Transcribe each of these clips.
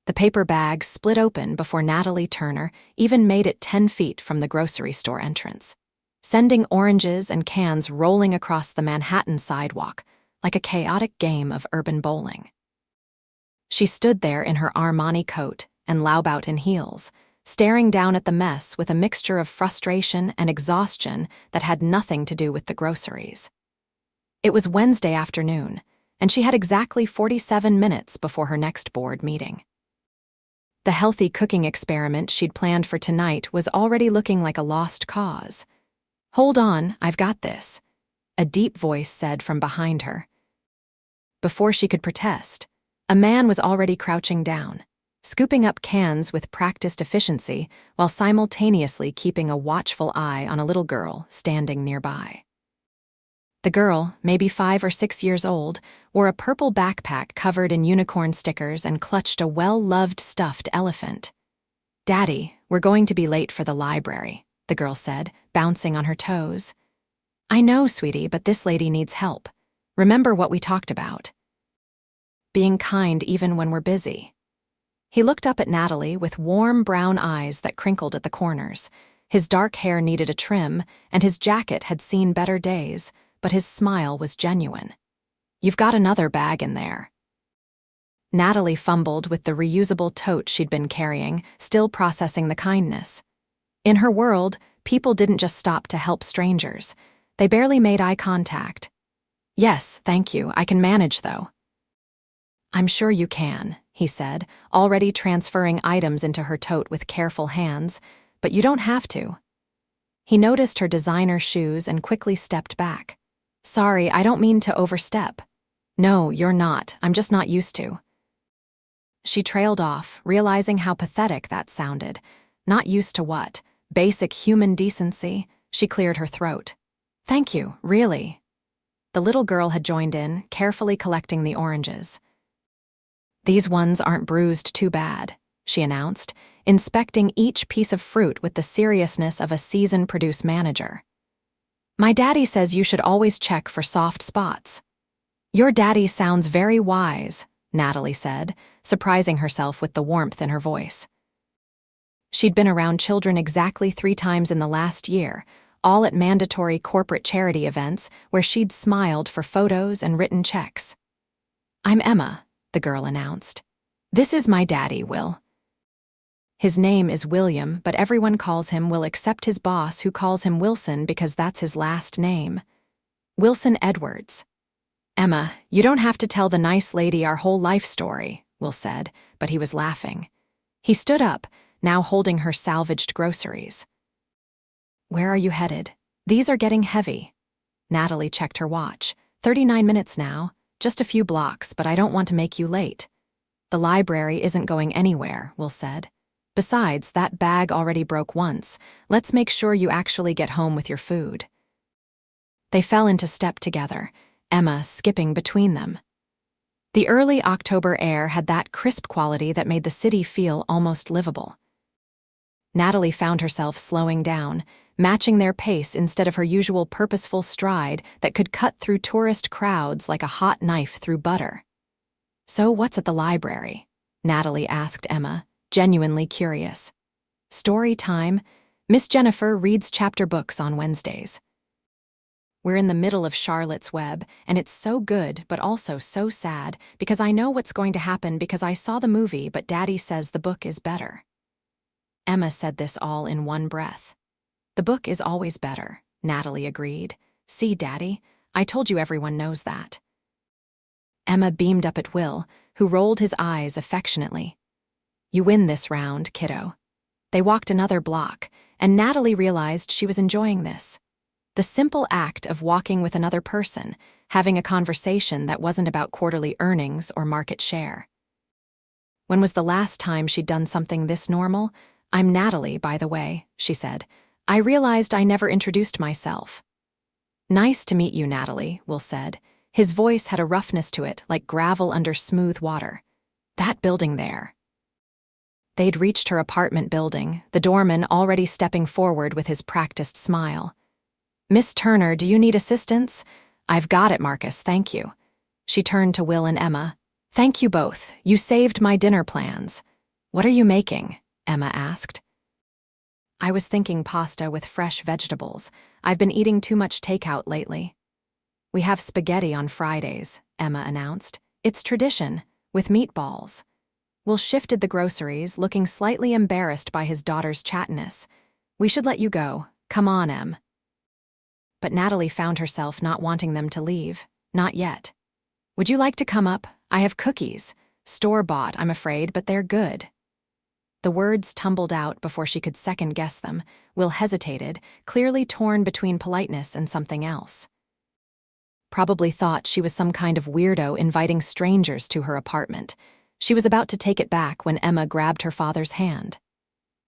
The paper bag split open before Natalie Turner even made it 10 feet from the grocery store entrance, sending oranges and cans rolling across the Manhattan sidewalk like a chaotic game of urban bowling. She stood there in her Armani coat and Laubautin in heels, staring down at the mess with a mixture of frustration and exhaustion that had nothing to do with the groceries. It was Wednesday afternoon, and she had exactly 47 minutes before her next board meeting. The healthy cooking experiment she'd planned for tonight was already looking like a lost cause. "Hold on, I've got this," a deep voice said from behind her. Before she could protest, a man was already crouching down, scooping up cans with practiced efficiency while simultaneously keeping a watchful eye on a little girl standing nearby. The girl, maybe 5 or 6 years old, wore a purple backpack covered in unicorn stickers and clutched a well-loved stuffed elephant. "Daddy, we're going to be late for the library," the girl said, bouncing on her toes. "I know, sweetie, but this lady needs help. Remember what we talked about. Being kind even when we're busy." He looked up at Natalie with warm brown eyes that crinkled at the corners. His dark hair needed a trim, and his jacket had seen better days, but his smile was genuine. "You've got another bag in there." Natalie fumbled with the reusable tote she'd been carrying, still processing the kindness. In her world, people didn't just stop to help strangers. They barely made eye contact. "Yes, thank you. I can manage, though." "I'm sure you can," he said, already transferring items into her tote with careful hands, "but you don't have to." He noticed her designer shoes and quickly stepped back. "Sorry, I don't mean to overstep." "No, you're not. I'm just not used to." She trailed off, realizing how pathetic that sounded. Not used to what? Basic human decency? She cleared her throat. "Thank you, really." The little girl had joined in, carefully collecting the oranges. "These ones aren't bruised too bad," she announced, inspecting each piece of fruit with the seriousness of a seasoned produce manager. "My daddy says you should always check for soft spots." "Your daddy sounds very wise," Natalie said, surprising herself with the warmth in her voice. She'd been around children exactly 3 times in the last year, all at mandatory corporate charity events where she'd smiled for photos and written checks. "I'm Emma," the girl announced. "This is my daddy, Will." His name is William, but everyone calls him Will except his boss, who calls him Wilson because that's his last name. Wilson Edwards. "Emma, you don't have to tell the nice lady our whole life story," Will said, but he was laughing. He stood up, now holding her salvaged groceries. "Where are you headed? These are getting heavy." Natalie checked her watch. 39 minutes now, just a few blocks, but I don't want to make you late." "The library isn't going anywhere," Will said. "Besides, that bag already broke once. Let's make sure you actually get home with your food." They fell into step together, Emma skipping between them. The early October air had that crisp quality that made the city feel almost livable. Natalie found herself slowing down, matching their pace instead of her usual purposeful stride that could cut through tourist crowds like a hot knife through butter. "So what's at the library?" Natalie asked Emma, genuinely curious. "Story time. Miss Jennifer reads chapter books on Wednesdays." "We're in the middle of Charlotte's Web, and it's so good but also so sad because I know what's going to happen because I saw the movie, but Daddy says the book is better." Emma said this all in one breath. "The book is always better," Natalie agreed. "See, Daddy, I told you everyone knows that." Emma beamed up at Will, who rolled his eyes affectionately. "You win this round, kiddo." They walked another block, and Natalie realized she was enjoying this. The simple act of walking with another person, having a conversation that wasn't about quarterly earnings or market share. When was the last time she'd done something this normal? "I'm Natalie, by the way," she said. "I realized I never introduced myself." "Nice to meet you, Natalie," Will said. His voice had a roughness to it, like gravel under smooth water. "That building there." They'd reached her apartment building, the doorman already stepping forward with his practiced smile. "Miss Turner, do you need assistance?" "I've got it, Marcus, thank you." She turned to Will and Emma. "Thank you both. You saved my dinner plans." "What are you making?" Emma asked. "I was thinking pasta with fresh vegetables. I've been eating too much takeout lately." "We have spaghetti on Fridays," Emma announced. "It's tradition, with meatballs." Will shifted the groceries, looking slightly embarrassed by his daughter's chattiness. "We should let you go. Come on, Em." But Natalie found herself not wanting them to leave. Not yet. "Would you like to come up? I have cookies. Store-bought, I'm afraid, but they're good." The words tumbled out before she could second-guess them. Will hesitated, clearly torn between politeness and something else. Probably thought she was some kind of weirdo inviting strangers to her apartment. She was about to take it back when Emma grabbed her father's hand.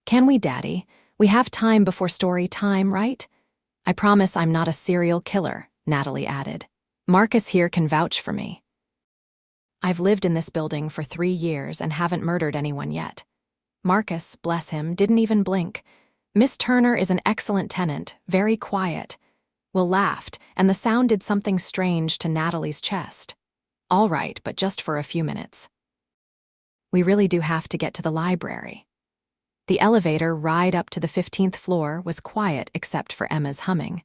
"Can we, Daddy? We have time before story time, right?" "I promise I'm not a serial killer," Natalie added. "Marcus here can vouch for me. I've lived in this building for 3 years and haven't murdered anyone yet." Marcus, bless him, didn't even blink. "Miss Turner is an excellent tenant, very quiet." Will laughed, and the sound did something strange to Natalie's chest. "All right, but just for a few minutes. We really do have to get to the library." The elevator ride up to the 15th floor was quiet except for Emma's humming.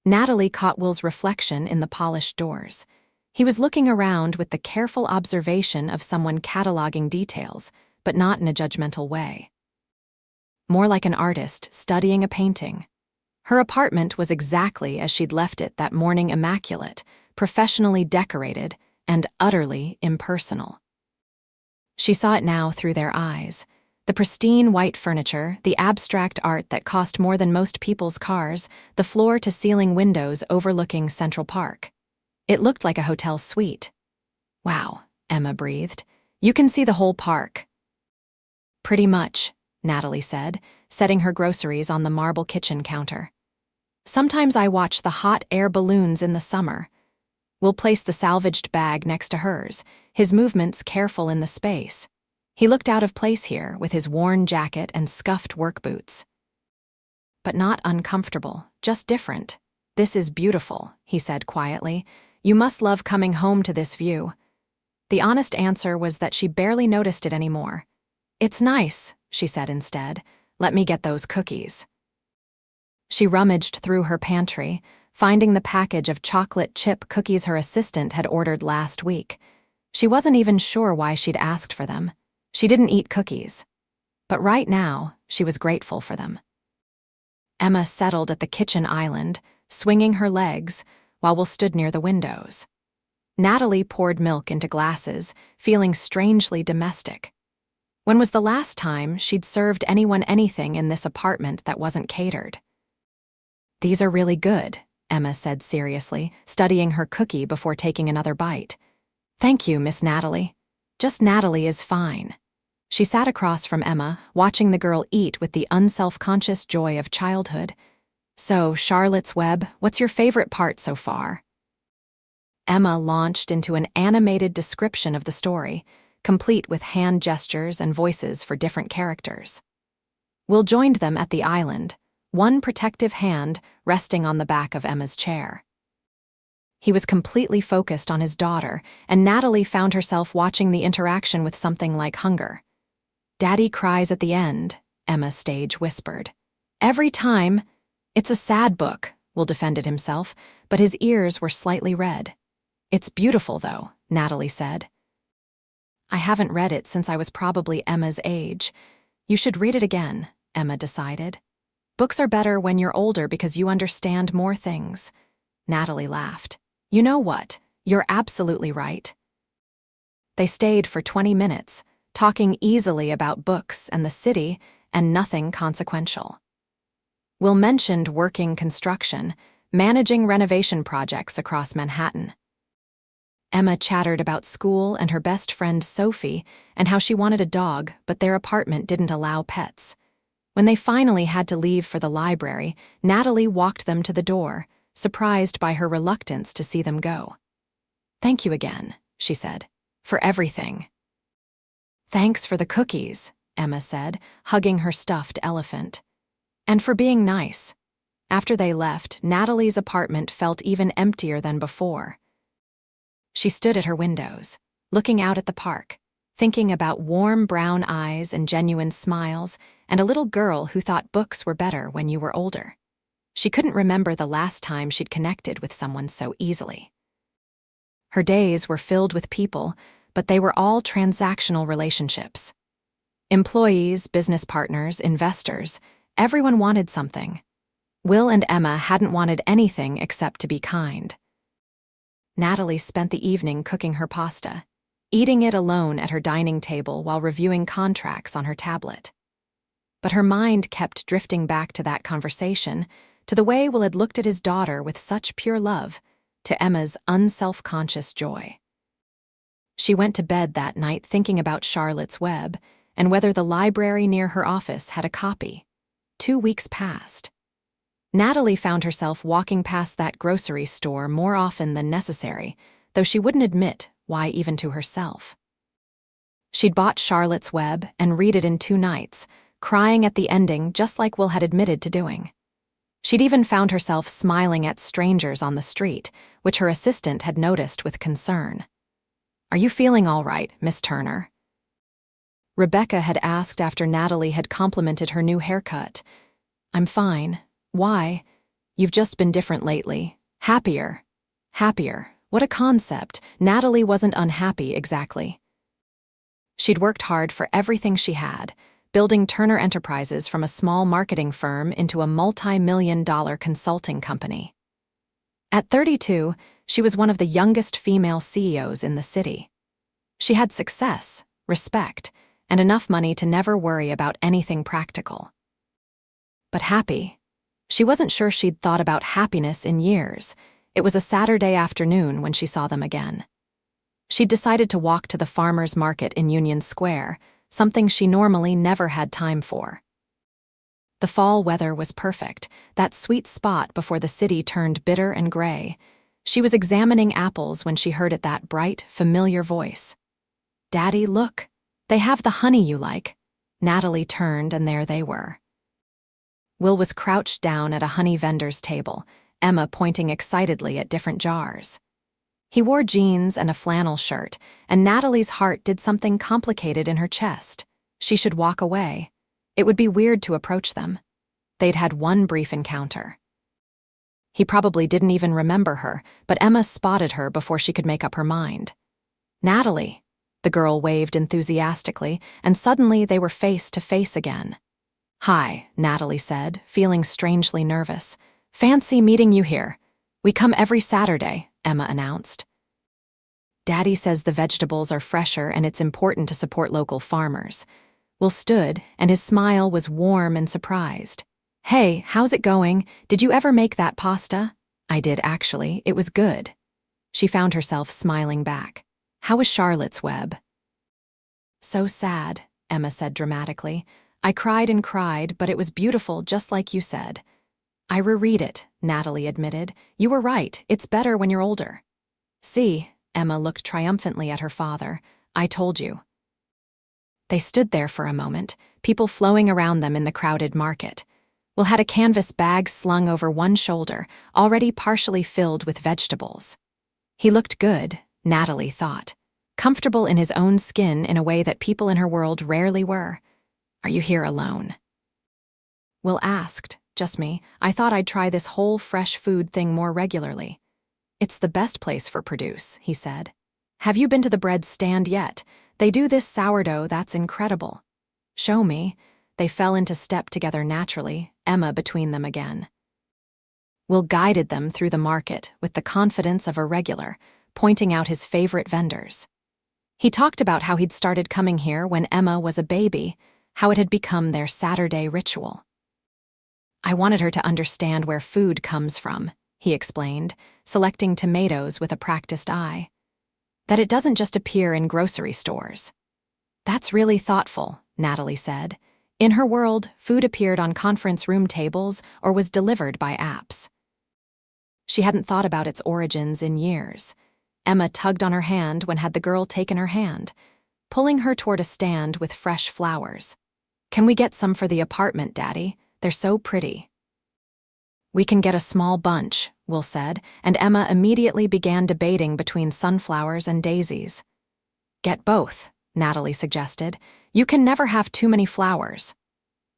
Natalie caught Will's reflection in the polished doors. He was looking around with the careful observation of someone cataloging details, but not in a judgmental way. More like an artist studying a painting. Her apartment was exactly as she'd left it that morning, immaculate, professionally decorated, and utterly impersonal. She saw it now through their eyes. The pristine white furniture, the abstract art that cost more than most people's cars, the floor-to-ceiling windows overlooking Central Park. It looked like a hotel suite. "Wow," Emma breathed. "You can see the whole park." "Pretty much," Natalie said, setting her groceries on the marble kitchen counter. "Sometimes I watch the hot air balloons in the summer." Will placed the salvaged bag next to hers, his movements careful in the space. He looked out of place here with his worn jacket and scuffed work boots. But not uncomfortable, just different. "This is beautiful," he said quietly. "You must love coming home to this view." The honest answer was that she barely noticed it anymore. "It's nice," she said instead. "Let me get those cookies." She rummaged through her pantry, finding the package of chocolate chip cookies her assistant had ordered last week. She wasn't even sure why she'd asked for them. She didn't eat cookies. But right now, she was grateful for them. Emma settled at the kitchen island, swinging her legs, while Will stood near the windows. Natalie poured milk into glasses, feeling strangely domestic. When was the last time she'd served anyone anything in this apartment that wasn't catered? "These are really good," Emma said seriously, studying her cookie before taking another bite. "Thank you, Miss Natalie. Just Natalie is fine." She sat across from Emma, watching the girl eat with the unself-conscious joy of childhood. "So, Charlotte's Web, what's your favorite part so far?" Emma launched into an animated description of the story, complete with hand gestures and voices for different characters. Will joined them at the island, one protective hand resting on the back of Emma's chair. He was completely focused on his daughter, and Natalie found herself watching the interaction with something like hunger. "Daddy cries at the end," Emma Stage whispered. "Every time." "It's a sad book," Will defended himself, but his ears were slightly red. "It's beautiful, though," Natalie said. "I haven't read it since I was probably Emma's age. You should read it again," Emma decided. "Books are better when you're older because you understand more things." Natalie laughed. "You know what? You're absolutely right." They stayed for 20 minutes, talking easily about books and the city, and nothing consequential. Will mentioned working construction, managing renovation projects across Manhattan. Emma chattered about school and her best friend Sophie and how she wanted a dog, but their apartment didn't allow pets. When they finally had to leave for the library, Natalie walked them to the door, surprised by her reluctance to see them go. "Thank you again," she said, "for everything." "Thanks for the cookies," Emma said, hugging her stuffed elephant. "And for being nice." After they left, Natalie's apartment felt even emptier than before. She stood at her windows, looking out at the park. thinking about warm brown eyes and genuine smiles and a little girl who thought books were better when you were older. She couldn't remember the last time she'd connected with someone so easily. Her days were filled with people, but they were all transactional relationships. Employees, business partners, investors, everyone wanted something. Will and Emma hadn't wanted anything except to be kind. Natalie spent the evening cooking her pasta, eating it alone at her dining table while reviewing contracts on her tablet. But her mind kept drifting back to that conversation, to the way Will had looked at his daughter with such pure love, to Emma's unself-conscious joy. She went to bed that night thinking about Charlotte's Web and whether the library near her office had a copy. 2 weeks passed. Natalie found herself walking past that grocery store more often than necessary, though she wouldn't admit why even to herself. She'd bought Charlotte's Web and read it in 2 nights, crying at the ending just like Will had admitted to doing. She'd even found herself smiling at strangers on the street, which her assistant had noticed with concern. "Are you feeling all right, Miss Turner?" Rebecca had asked after Natalie had complimented her new haircut. "I'm fine. Why? You've just been different lately. Happier." Happier. What a concept. Natalie wasn't unhappy exactly. She'd worked hard for everything she had, building Turner Enterprises from a small marketing firm into a multi-million-dollar consulting company. At 32, she was one of the youngest female CEOs in the city. She had success, respect, and enough money to never worry about anything practical. But happy? She wasn't sure she'd thought about happiness in years. It was a Saturday afternoon when she saw them again. She'd decided to walk to the farmers' market in Union Square, something she normally never had time for. The fall weather was perfect, that sweet spot before the city turned bitter and gray. She was examining apples when she heard that bright, familiar voice. "Daddy, look. They have the honey you like." Natalie turned, and there they were. Will was crouched down at a honey vendor's table, Emma pointing excitedly at different jars. He wore jeans and a flannel shirt, and Natalie's heart did something complicated in her chest. She should walk away. It would be weird to approach them. They'd had one brief encounter. He probably didn't even remember her, but Emma spotted her before she could make up her mind. "Natalie," the girl waved enthusiastically, and suddenly they were face to face again. "Hi," Natalie said, feeling strangely nervous. "Fancy meeting you here. We come every Saturday," Emma announced. "Daddy says the vegetables are fresher and it's important to support local farmers." Will stood, and his smile was warm and surprised. "Hey, how's it going? Did you ever make that pasta?" "I did, actually. It was good." She found herself smiling back. "How was Charlotte's Web?" "So sad," Emma said dramatically. "I cried and cried, but it was beautiful just like you said." "I reread it," Natalie admitted. "You were right. It's better when you're older." "See," Emma looked triumphantly at her father. "I told you." They stood there for a moment, people flowing around them in the crowded market. Will had a canvas bag slung over one shoulder, already partially filled with vegetables. He looked good, Natalie thought, comfortable in his own skin in a way that people in her world rarely were. "Are you here alone?" Will asked. "Just me. I thought I'd try this whole fresh food thing more regularly." "It's the best place for produce," he said. "Have you been to the bread stand yet? They do this sourdough that's incredible." "Show me." They fell into step together naturally, Emma between them again. Will guided them through the market with the confidence of a regular, pointing out his favorite vendors. He talked about how he'd started coming here when Emma was a baby, how it had become their Saturday ritual. "I wanted her to understand where food comes from," he explained, selecting tomatoes with a practiced eye. "That it doesn't just appear in grocery stores." "That's really thoughtful," Natalie said. In her world, food appeared on conference room tables or was delivered by apps. She hadn't thought about its origins in years. Emma tugged on her hand when had the girl taken her hand, pulling her toward a stand with fresh flowers. "Can we get some for the apartment, Daddy? They're so pretty." "We can get a small bunch," Will said, and Emma immediately began debating between sunflowers and daisies. "Get both," Natalie suggested. You can never have too many flowers.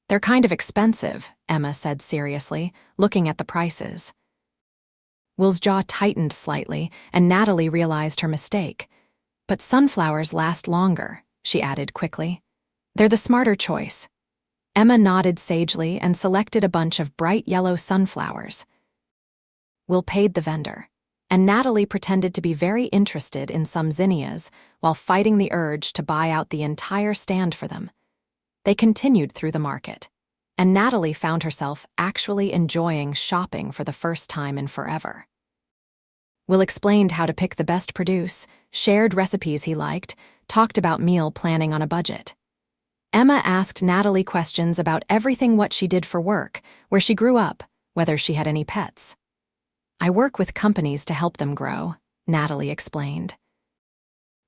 They're kind of expensive, Emma said seriously, looking at the prices. Will's jaw tightened slightly, and Natalie realized her mistake. But sunflowers last longer, she added quickly. They're the smarter choice. Emma nodded sagely and selected a bunch of bright yellow sunflowers. Will paid the vendor, and Natalie pretended to be very interested in some zinnias while fighting the urge to buy out the entire stand for them. They continued through the market, and Natalie found herself actually enjoying shopping for the first time in forever. Will explained how to pick the best produce, shared recipes he liked, talked about meal planning on a budget. Emma asked Natalie questions about everything: what she did for work, where she grew up, whether she had any pets. I work with companies to help them grow, Natalie explained.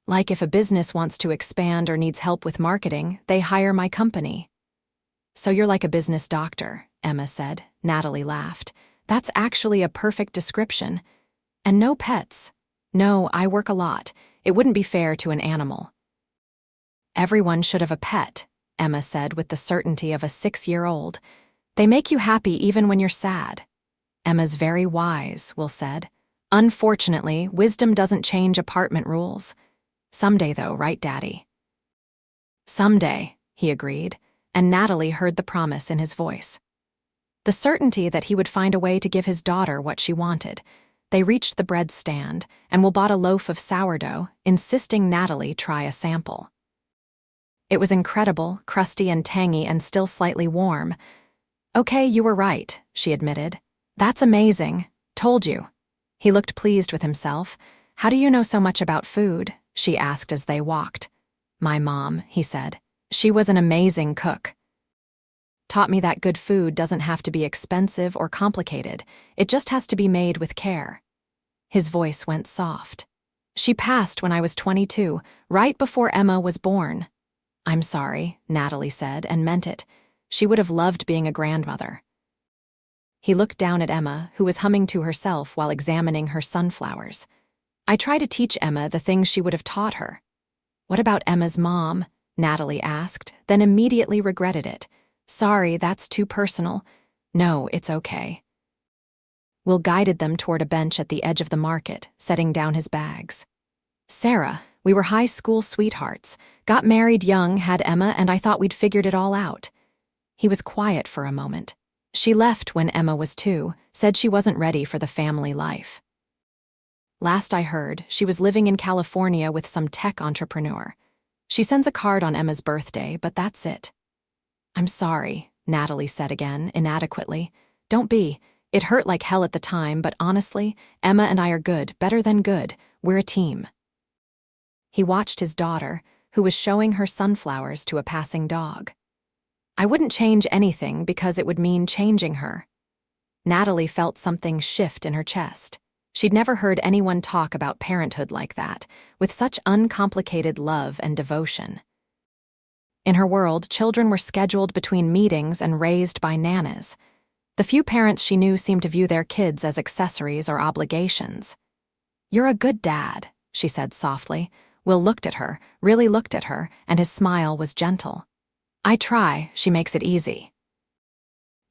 Like if a business wants to expand or needs help with marketing, they hire my company. So you're like a business doctor, Emma said. Natalie laughed. That's actually a perfect description. And no pets. No, I work a lot. It wouldn't be fair to an animal. Everyone should have a pet, Emma said with the certainty of a 6-year-old. They make you happy even when you're sad. Emma's very wise, Will said. Unfortunately, wisdom doesn't change apartment rules. Someday though, right, Daddy? Someday, he agreed, and Natalie heard the promise in his voice. The certainty that he would find a way to give his daughter what she wanted. They reached the bread stand, and Will bought a loaf of sourdough, insisting Natalie try a sample. It was incredible, crusty and tangy and still slightly warm. Okay, you were right, she admitted. That's amazing. Told you. He looked pleased with himself. How do you know so much about food? She asked as they walked. My mom, he said. She was an amazing cook. Taught me that good food doesn't have to be expensive or complicated. It just has to be made with care. His voice went soft. She passed when I was 22, right before Emma was born. I'm sorry, Natalie said, and meant it. She would have loved being a grandmother. He looked down at Emma, who was humming to herself while examining her sunflowers. I try to teach Emma the things she would have taught her. What about Emma's mom? Natalie asked, then immediately regretted it. Sorry, that's too personal. No, it's okay. Will guided them toward a bench at the edge of the market, setting down his bags. Sarah, we were high school sweethearts. Got married young, had Emma, and I thought we'd figured it all out. He was quiet for a moment. She left when Emma was 2, said she wasn't ready for the family life. Last I heard, she was living in California with some tech entrepreneur. She sends a card on Emma's birthday, but that's it. I'm sorry, Natalie said again, inadequately. Don't be. It hurt like hell at the time, but honestly, Emma and I are good, better than good. We're a team. He watched his daughter, who was showing her sunflowers to a passing dog. I wouldn't change anything because it would mean changing her. Natalie felt something shift in her chest. She'd never heard anyone talk about parenthood like that, with such uncomplicated love and devotion. In her world, children were scheduled between meetings and raised by nanas. The few parents she knew seemed to view their kids as accessories or obligations. You're a good dad, she said softly. Will looked at her, really looked at her, and his smile was gentle. I try, she makes it easy.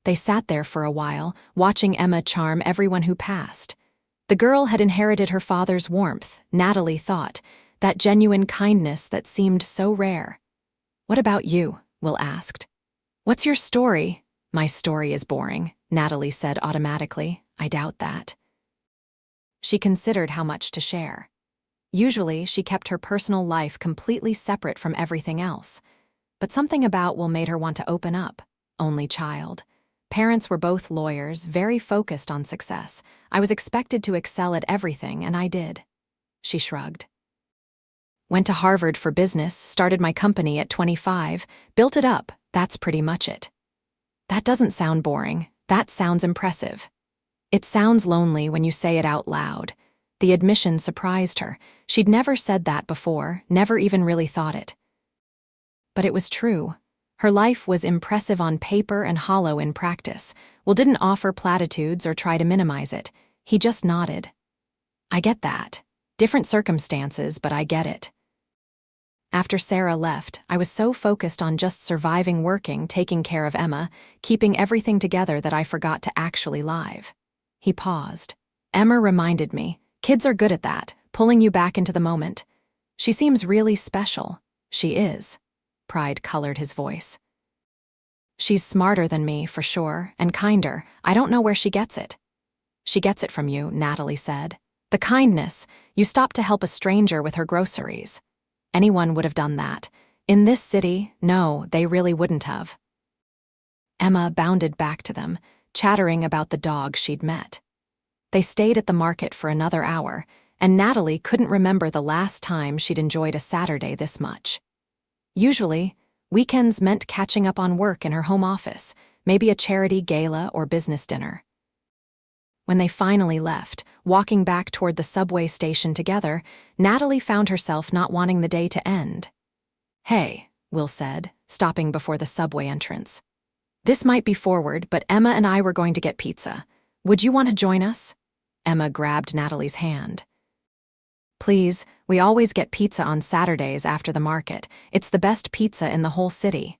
They sat there for a while, watching Emma charm everyone who passed. The girl had inherited her father's warmth, Natalie thought, that genuine kindness that seemed so rare. What about you? Will asked. What's your story? My story is boring, Natalie said automatically. I doubt that. She considered how much to share. Usually, she kept her personal life completely separate from everything else. But something about Will made her want to open up. Only child. Parents were both lawyers, very focused on success. I was expected to excel at everything, and I did. She shrugged. Went to Harvard for business, started my company at 25, built it up. That's pretty much it. That doesn't sound boring. That sounds impressive. It sounds lonely when you say it out loud. The admission surprised her. She'd never said that before, never even really thought it. But it was true. Her life was impressive on paper and hollow in practice. Will didn't offer platitudes or try to minimize it. He just nodded. I get that. Different circumstances, but I get it. After Sarah left, I was so focused on just surviving working, taking care of Emma, keeping everything together that I forgot to actually live. He paused. Emma reminded me, kids are good at that, pulling you back into the moment. She seems really special. She is. Pride colored his voice. She's smarter than me, for sure, and kinder. I don't know where she gets it. She gets it from you, Natalie said. The kindness. You stopped to help a stranger with her groceries. Anyone would have done that. In this city, no, they really wouldn't have. Emma bounded back to them, chattering about the dog she'd met. They stayed at the market for another hour, and Natalie couldn't remember the last time she'd enjoyed a Saturday this much. Usually, weekends meant catching up on work in her home office, maybe a charity gala or business dinner. When they finally left, walking back toward the subway station together, Natalie found herself not wanting the day to end. Hey, Will said, stopping before the subway entrance. This might be forward, but Emma and I were going to get pizza. Would you want to join us? Emma grabbed Natalie's hand. Please, we always get pizza on Saturdays after the market. It's the best pizza in the whole city.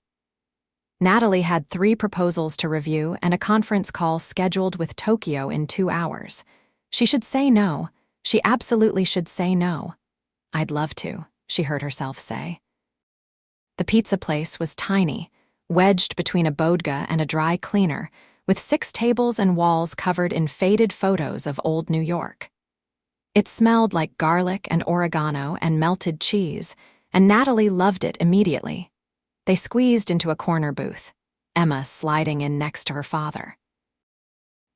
Natalie had 3 proposals to review and a conference call scheduled with Tokyo in 2 hours. She should say no. She absolutely should say no. I'd love to, she heard herself say. The pizza place was tiny, wedged between a bodega and a dry cleaner, with 6 tables and walls covered in faded photos of old New York. It smelled like garlic and oregano and melted cheese, and Natalie loved it immediately. They squeezed into a corner booth, Emma sliding in next to her father.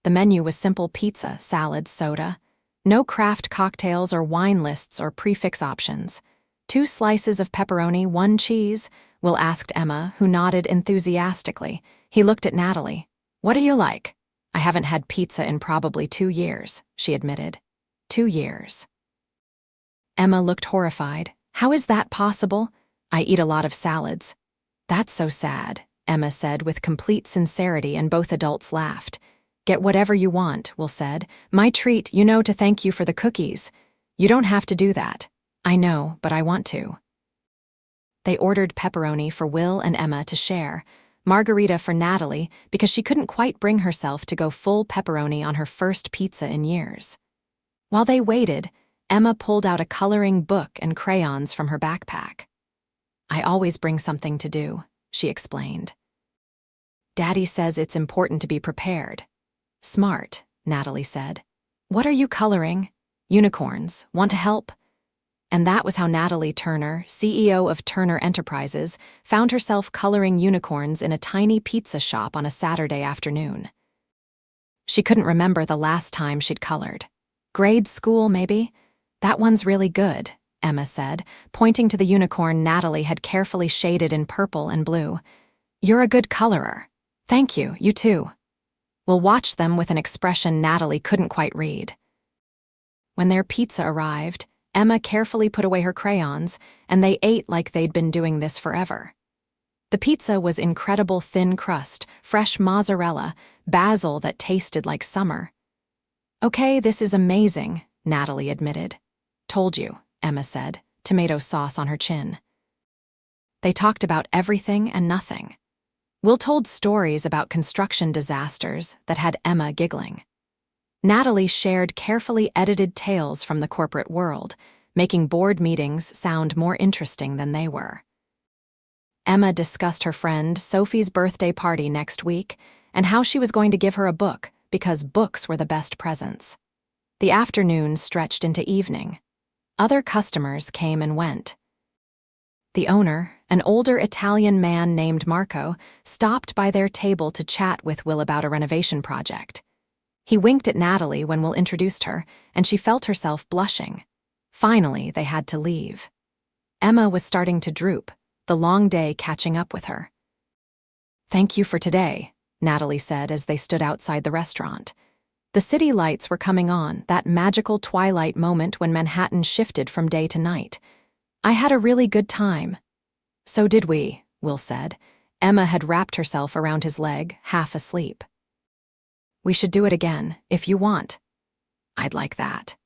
The menu was simple pizza, salad, soda. No craft cocktails or wine lists or prefix options. 2 slices of pepperoni, 1 cheese, Will asked Emma, who nodded enthusiastically. He looked at Natalie. What do you like? I haven't had pizza in probably 2 years, she admitted. 2 years. Emma looked horrified. How is that possible? I eat a lot of salads. That's so sad, Emma said with complete sincerity, and both adults laughed. Get whatever you want, Will said. My treat, to thank you for the cookies. You don't have to do that. I know, but I want to. They ordered pepperoni for Will and Emma to share, margarita for Natalie because she couldn't quite bring herself to go full pepperoni on her first pizza in years. While they waited, Emma pulled out a coloring book and crayons from her backpack. I always bring something to do, she explained. Daddy says it's important to be prepared. Smart, Natalie said. What are you coloring? Unicorns. Want to help? And that was how Natalie Turner, CEO of Turner Enterprises, found herself coloring unicorns in a tiny pizza shop on a Saturday afternoon. She couldn't remember the last time she'd colored. Grade school, maybe? That one's really good, Emma said, pointing to the unicorn Natalie had carefully shaded in purple and blue. You're a good colorer. Thank you, you too. Will watched them with an expression Natalie couldn't quite read. When their pizza arrived, Emma carefully put away her crayons, and they ate like they'd been doing this forever. The pizza was incredible thin crust, fresh mozzarella, basil that tasted like summer. Okay, this is amazing, Natalie admitted. Told you, Emma said, tomato sauce on her chin. They talked about everything and nothing. Will told stories about construction disasters that had Emma giggling. Natalie shared carefully edited tales from the corporate world, making board meetings sound more interesting than they were. Emma discussed her friend Sophie's birthday party next week and how she was going to give her a book because books were the best presents. The afternoon stretched into evening. Other customers came and went. The owner, an older Italian man named Marco, stopped by their table to chat with Will about a renovation project. He winked at Natalie when Will introduced her, and she felt herself blushing. Finally, they had to leave. Emma was starting to droop, the long day catching up with her. Thank you for today, Natalie said as they stood outside the restaurant. The city lights were coming on, that magical twilight moment when Manhattan shifted from day to night. I had a really good time. So did we, Will said. Emma had wrapped herself around his leg, half asleep. We should do it again, if you want. I'd like that.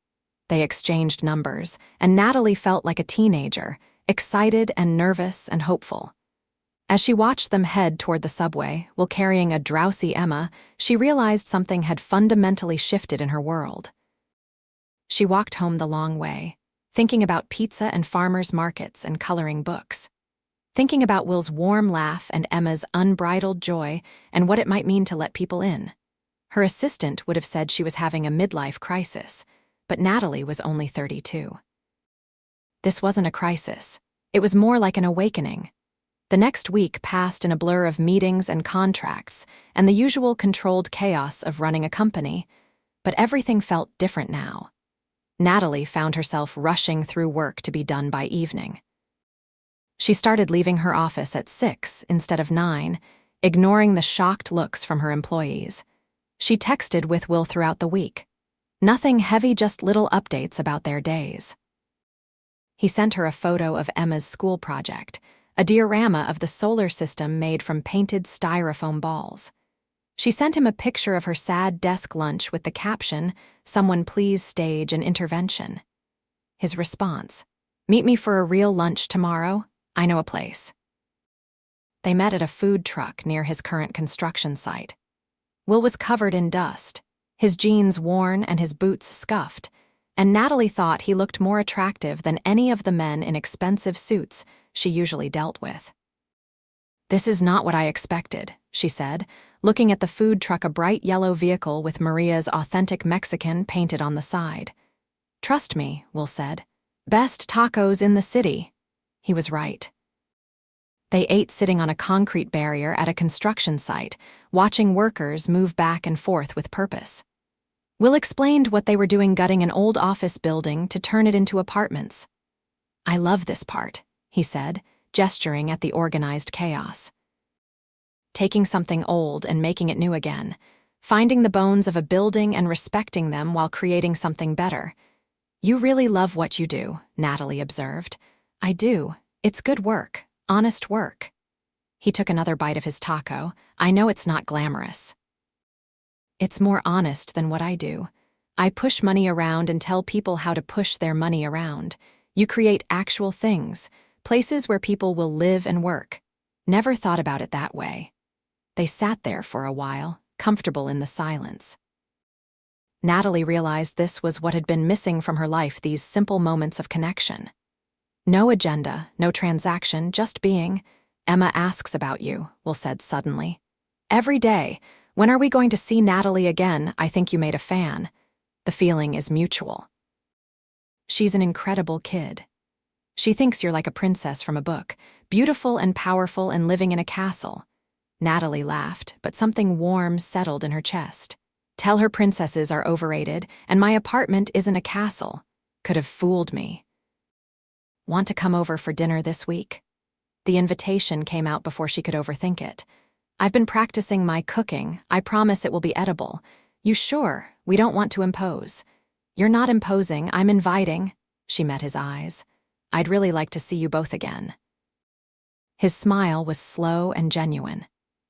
They exchanged numbers, and Natalie felt like a teenager, excited and nervous and hopeful. As she watched them head toward the subway, while carrying a drowsy Emma, she realized something had fundamentally shifted in her world. She walked home the long way, thinking about pizza and farmers' markets and coloring books. Thinking about Will's warm laugh and Emma's unbridled joy and what it might mean to let people in. Her assistant would have said she was having a midlife crisis, but Natalie was only 32. This wasn't a crisis. It was more like an awakening. The next week passed in a blur of meetings and contracts and the usual controlled chaos of running a company, but everything felt different now. Natalie found herself rushing through work to be done by evening. She started leaving her office at 6 instead of 9, ignoring the shocked looks from her employees. She texted with Will throughout the week. Nothing heavy, just little updates about their days. He sent her a photo of Emma's school project, a diorama of the solar system made from painted styrofoam balls. She sent him a picture of her sad desk lunch with the caption, "Someone please stage an intervention." His response, "Meet me for a real lunch tomorrow. I know a place." They met at a food truck near his current construction site. Will was covered in dust, his jeans worn and his boots scuffed, and Natalie thought he looked more attractive than any of the men in expensive suits she usually dealt with. "This is not what I expected," she said, looking at the food truck, a bright yellow vehicle with Maria's authentic Mexican painted on the side. "Trust me," Will said. "Best tacos in the city." He was right. They ate sitting on a concrete barrier at a construction site, watching workers move back and forth with purpose. Will explained what they were doing, gutting an old office building to turn it into apartments. "I love this part," he said, gesturing at the organized chaos. Taking something old and making it new again, finding the bones of a building and respecting them while creating something better. "You really love what you do," Natalie observed. "I do. It's good work, honest work." He took another bite of his taco. "I know it's not glamorous. It's more honest than what I do. I push money around and tell people how to push their money around. You create actual things, places where people will live and work. Never thought about it that way." They sat there for a while, comfortable in the silence. Natalie realized this was what had been missing from her life, these simple moments of connection. No agenda, no transaction, just being. "Emma asks about you," Will said suddenly. "Every day. When are we going to see Natalie again? I think you made a fan. The feeling is mutual. She's an incredible kid. She thinks you're like a princess from a book, beautiful and powerful and living in a castle." Natalie laughed, but something warm settled in her chest. "Tell her princesses are overrated, and my apartment isn't a castle. Could have fooled me." "Want to come over for dinner this week?" The invitation came out before she could overthink it. "I've been practicing my cooking. I promise it will be edible." "You sure? We don't want to impose." "You're not imposing, I'm inviting." She met his eyes. "I'd really like to see you both again." His smile was slow and genuine.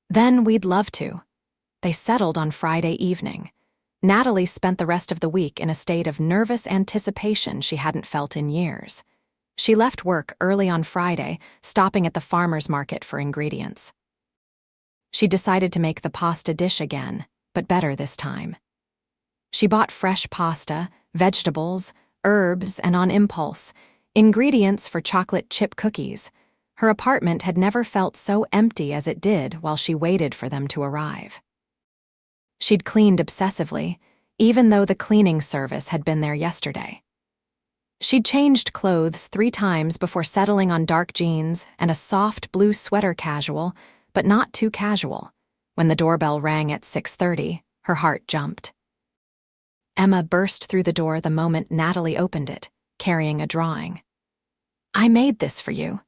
"Then we'd love to." They settled on Friday evening. Natalie spent the rest of the week in a state of nervous anticipation she hadn't felt in years. She left work early on Friday, stopping at the farmer's market for ingredients. She decided to make the pasta dish again, but better this time. She bought fresh pasta, vegetables, herbs, and on impulse, ingredients for chocolate chip cookies. Her apartment had never felt so empty as it did while she waited for them to arrive. She'd cleaned obsessively, even though the cleaning service had been there yesterday. She'd changed clothes 3 times before settling on dark jeans and a soft blue sweater, casual, but not too casual. When the doorbell rang at 6:30, her heart jumped. Emma burst through the door the moment Natalie opened it, carrying a drawing. "I made this for you."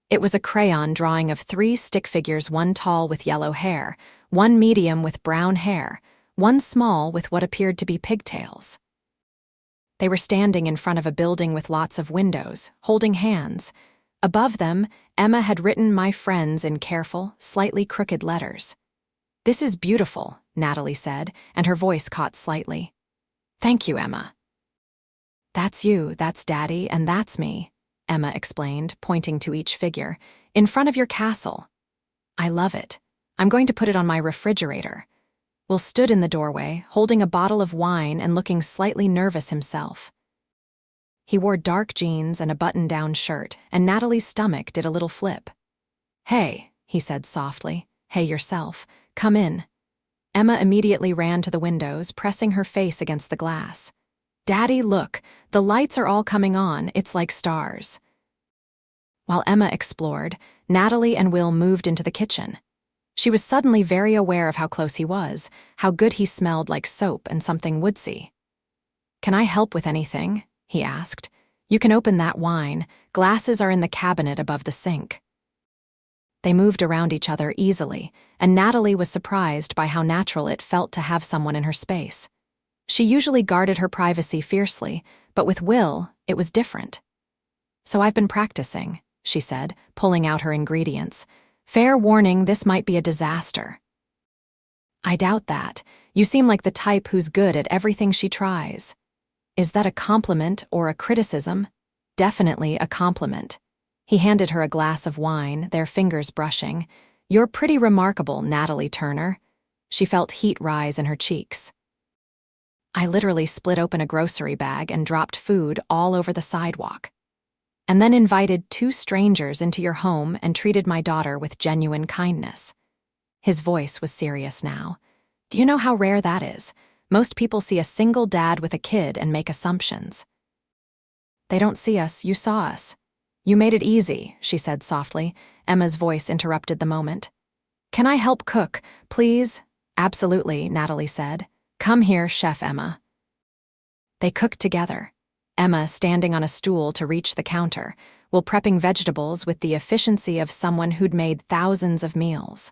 It was a crayon drawing of 3 stick figures, one tall with yellow hair, one medium with brown hair, one small with what appeared to be pigtails. They were standing in front of a building with lots of windows, holding hands. Above them, Emma had written "My friends" in careful, slightly crooked letters. "This is beautiful," Natalie said, and her voice caught slightly. "Thank you, Emma." "That's you, that's Daddy, and that's me." Emma explained, pointing to each figure. "In front of your castle." "I love it. I'm going to put it on my refrigerator." Will stood in the doorway, holding a bottle of wine and looking slightly nervous himself. He wore dark jeans and a button-down shirt, and Natalie's stomach did a little flip. "Hey," he said softly. "Hey yourself. Come in." Emma immediately ran to the windows, pressing her face against the glass. "Daddy, look. The lights are all coming on. It's like stars." While Emma explored, Natalie and Will moved into the kitchen. She was suddenly very aware of how close he was, how good he smelled like soap and something woodsy. "Can I help with anything?" he asked. "You can open that wine. Glasses are in the cabinet above the sink." They moved around each other easily, and Natalie was surprised by how natural it felt to have someone in her space. She usually guarded her privacy fiercely, but with Will, it was different. "So I've been practicing," she said, pulling out her ingredients. "Fair warning, this might be a disaster." "I doubt that. You seem like the type who's good at everything she tries." "Is that a compliment or a criticism?" "Definitely a compliment." He handed her a glass of wine, their fingers brushing. "You're pretty remarkable, Natalie Turner." She felt heat rise in her cheeks. "I literally split open a grocery bag and dropped food all over the sidewalk. And then invited 2 strangers into your home and treated my daughter with genuine kindness." His voice was serious now. "Do you know how rare that is? Most people see a single dad with a kid and make assumptions." "They don't see us, you saw us." "You made it easy," she said softly. Emma's voice interrupted the moment. "Can I help cook, please?" "Absolutely," Natalie said. "Come here, Chef Emma." They cooked together, Emma standing on a stool to reach the counter, while prepping vegetables with the efficiency of someone who'd made thousands of meals.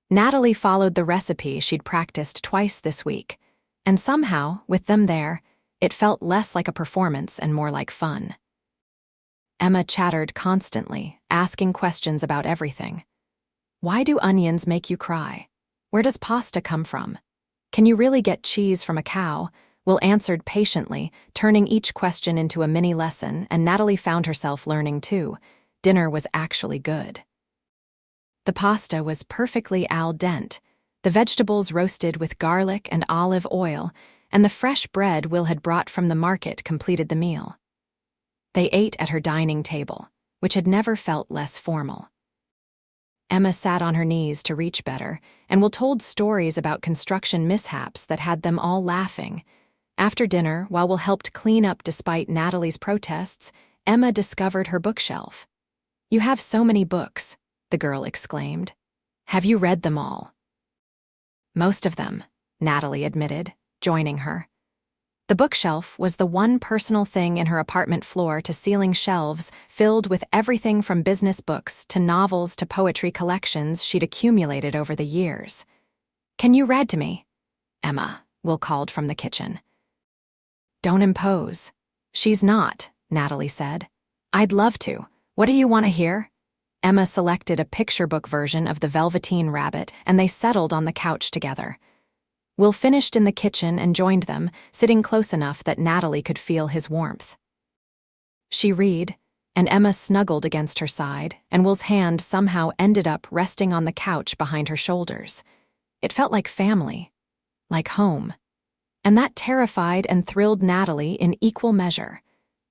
Natalie followed the recipe she'd practiced twice this week, and somehow, with them there, it felt less like a performance and more like fun. Emma chattered constantly, asking questions about everything. "Why do onions make you cry? Where does pasta come from? Can you really get cheese from a cow?" Will answered patiently, turning each question into a mini lesson, and Natalie found herself learning too. Dinner was actually good. The pasta was perfectly al dente, the vegetables roasted with garlic and olive oil, and the fresh bread Will had brought from the market completed the meal. They ate at her dining table, which had never felt less formal. Emma sat on her knees to reach better, and Will told stories about construction mishaps that had them all laughing. After dinner, while Will helped clean up despite Natalie's protests, Emma discovered her bookshelf. "You have so many books," the girl exclaimed. "Have you read them all?" "Most of them," Natalie admitted, joining her. The bookshelf was the one personal thing in her apartment floor-to-ceiling shelves filled with everything from business books to novels to poetry collections she'd accumulated over the years. "Can you read to me?" "Emma," Will called from the kitchen. "Don't impose." "She's not," Natalie said. "I'd love to. What do you want to hear?" Emma selected a picture book version of The Velveteen Rabbit, and they settled on the couch together. Will finished in the kitchen and joined them, sitting close enough that Natalie could feel his warmth. She read, and Emma snuggled against her side, and Will's hand somehow ended up resting on the couch behind her shoulders. It felt like family, like home. And that terrified and thrilled Natalie in equal measure.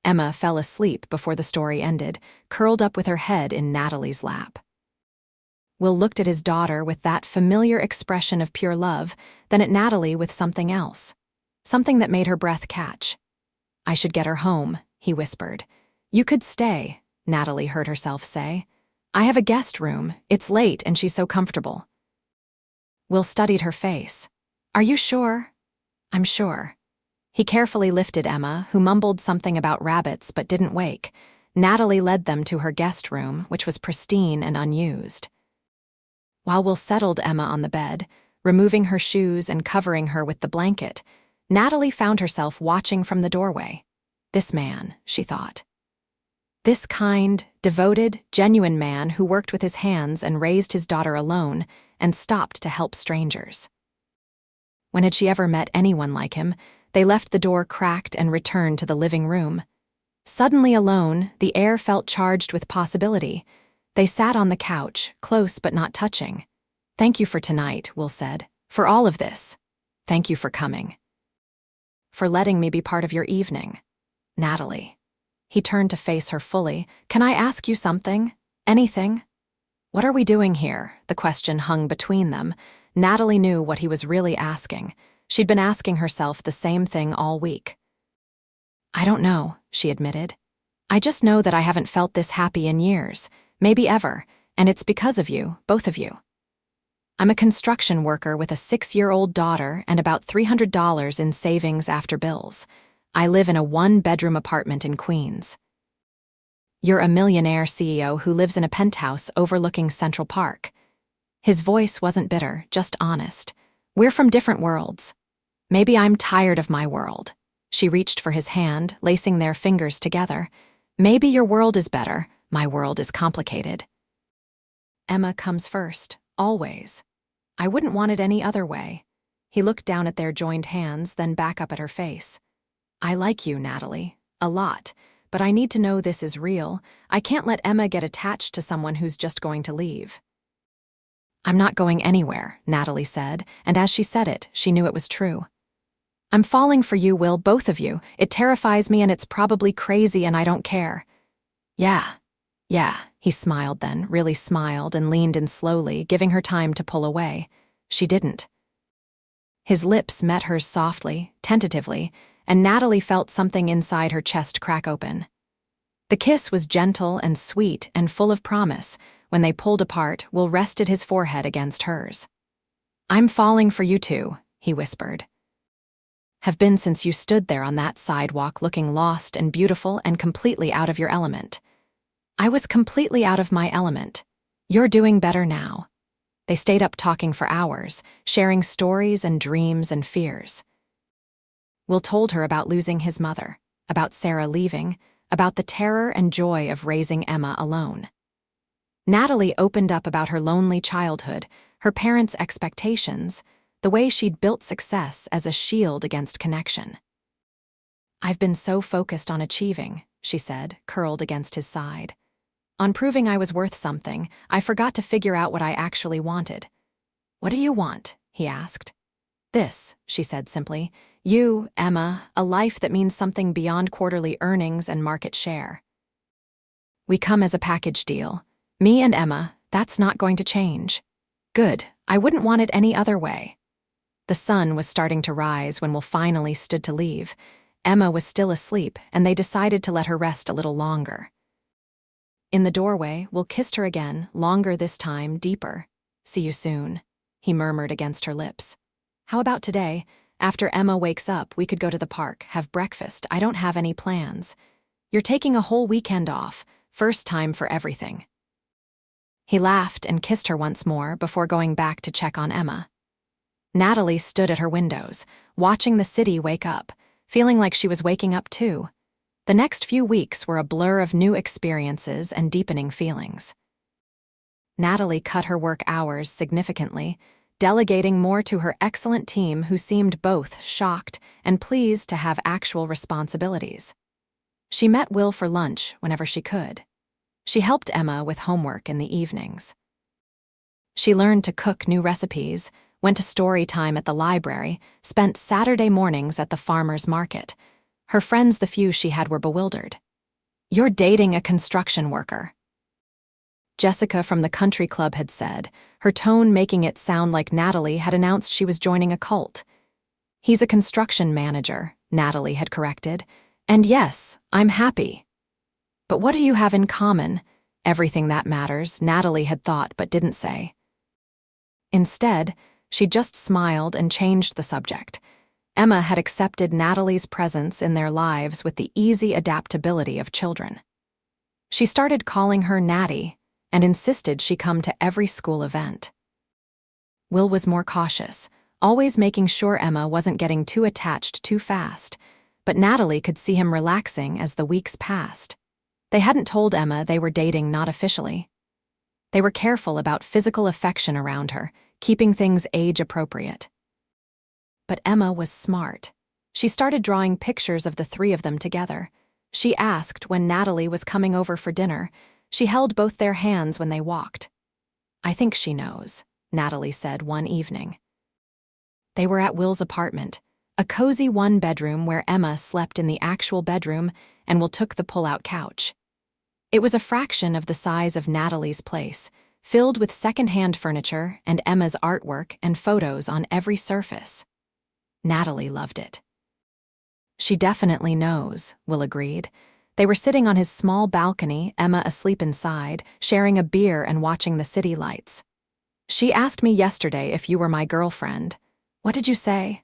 Emma fell asleep before the story ended, curled up with her head in Natalie's lap. Will looked at his daughter with that familiar expression of pure love, then at Natalie with something else. Something that made her breath catch. "I should get her home," he whispered. "You could stay," Natalie heard herself say. "I have a guest room. It's late and she's so comfortable." Will studied her face. "Are you sure?" "I'm sure." He carefully lifted Emma, who mumbled something about rabbits but didn't wake. Natalie led them to her guest room, which was pristine and unused. While Will settled Emma on the bed, removing her shoes and covering her with the blanket, Natalie found herself watching from the doorway. This man, she thought. This kind, devoted, genuine man who worked with his hands and raised his daughter alone and stopped to help strangers. When had she ever met anyone like him? They left the door cracked and returned to the living room. Suddenly alone, the air felt charged with possibility. They sat on the couch, close but not touching. "Thank you for tonight," Will said. "For all of this. Thank you for coming. For letting me be part of your evening. Natalie." He turned to face her fully. "Can I ask you something? Anything?" "What are we doing here?" The question hung between them. Natalie knew what he was really asking. She'd been asking herself the same thing all week. "I don't know," she admitted. "I just know that I haven't felt this happy in years, maybe ever, and it's because of you, both of you. I'm a construction worker with a 6-year-old daughter and about $300 in savings after bills. I live in a 1-bedroom apartment in Queens. You're a millionaire CEO who lives in a penthouse overlooking Central Park." His voice wasn't bitter, just honest. "We're from different worlds. Maybe I'm tired of my world." She reached for his hand, lacing their fingers together. "Maybe your world is better. My world is complicated. Emma comes first, always. I wouldn't want it any other way." He looked down at their joined hands, then back up at her face. "I like you, Natalie. A lot. But I need to know this is real. I can't let Emma get attached to someone who's just going to leave." "I'm not going anywhere," Natalie said, and as she said it, she knew it was true. "I'm falling for you, Will, both of you. It terrifies me and it's probably crazy and I don't care." Yeah, he smiled then, really smiled, and leaned in slowly, giving her time to pull away. She didn't. His lips met hers softly, tentatively, and Natalie felt something inside her chest crack open. The kiss was gentle and sweet and full of promise. When they pulled apart, Will rested his forehead against hers. "I'm falling for you too," he whispered. "Have been since you stood there on that sidewalk looking lost and beautiful and completely out of your element." "I was completely out of my element. You're doing better now." They stayed up talking for hours, sharing stories and dreams and fears. Will told her about losing his mother, about Sarah leaving, about the terror and joy of raising Emma alone. Natalie opened up about her lonely childhood, her parents' expectations, the way she'd built success as a shield against connection. "I've been so focused on achieving," she said, curled against his side. "On proving I was worth something, I forgot to figure out what I actually wanted." "What do you want?" he asked. "This," she said simply. "You, Emma, a life that means something beyond quarterly earnings and market share. We come as a package deal. Me and Emma, that's not going to change." "Good. I wouldn't want it any other way." The sun was starting to rise when Will finally stood to leave. Emma was still asleep, and they decided to let her rest a little longer. In the doorway, Will kissed her again, longer this time, deeper. "See you soon," he murmured against her lips. "How about today? After Emma wakes up, we could go to the park, have breakfast. I don't have any plans." "You're taking a whole weekend off. First time for everything." He laughed and kissed her once more before going back to check on Emma. Natalie stood at her windows, watching the city wake up, feeling like she was waking up too. The next few weeks were a blur of new experiences and deepening feelings. Natalie cut her work hours significantly, delegating more to her excellent team who seemed both shocked and pleased to have actual responsibilities. She met Will for lunch whenever she could. She helped Emma with homework in the evenings. She learned to cook new recipes, went to story time at the library, spent Saturday mornings at the farmer's market. Her friends, the few she had, were bewildered. "You're dating a construction worker," Jessica from the country club had said, her tone making it sound like Natalie had announced she was joining a cult. "He's a construction manager," Natalie had corrected. "And yes, I'm happy." "But what do you have in common?" Everything that matters, Natalie had thought but didn't say. Instead, she just smiled and changed the subject. Emma had accepted Natalie's presence in their lives with the easy adaptability of children. She started calling her Natty and insisted she come to every school event. Will was more cautious, always making sure Emma wasn't getting too attached too fast, but Natalie could see him relaxing as the weeks passed. They hadn't told Emma they were dating, not officially. They were careful about physical affection around her, keeping things age-appropriate. But Emma was smart. She started drawing pictures of the three of them together. She asked when Natalie was coming over for dinner. She held both their hands when they walked. "I think she knows," Natalie said one evening. They were at Will's apartment, a cozy one-bedroom where Emma slept in the actual bedroom and Will took the pull-out couch. It was a fraction of the size of Natalie's place, filled with second-hand furniture and Emma's artwork and photos on every surface. Natalie loved it. "She definitely knows," Will agreed. They were sitting on his small balcony, Emma asleep inside, sharing a beer and watching the city lights. "She asked me yesterday if you were my girlfriend." "What did you say?"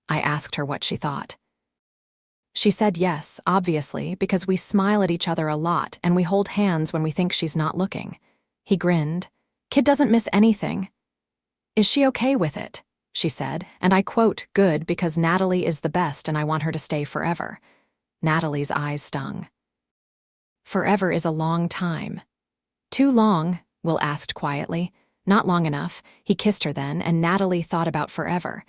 I asked her what she thought. "She said yes, obviously, because we smile at each other a lot and we hold hands when we think she's not looking." He grinned. "Kid doesn't miss anything." "Is she okay with it?" she said, and I quote, "Good, because Natalie is the best and I want her to stay forever." Natalie's eyes stung. "Forever is a long time." "Too long?" Will asked quietly. "Not long enough." He kissed her then, and Natalie thought about forever.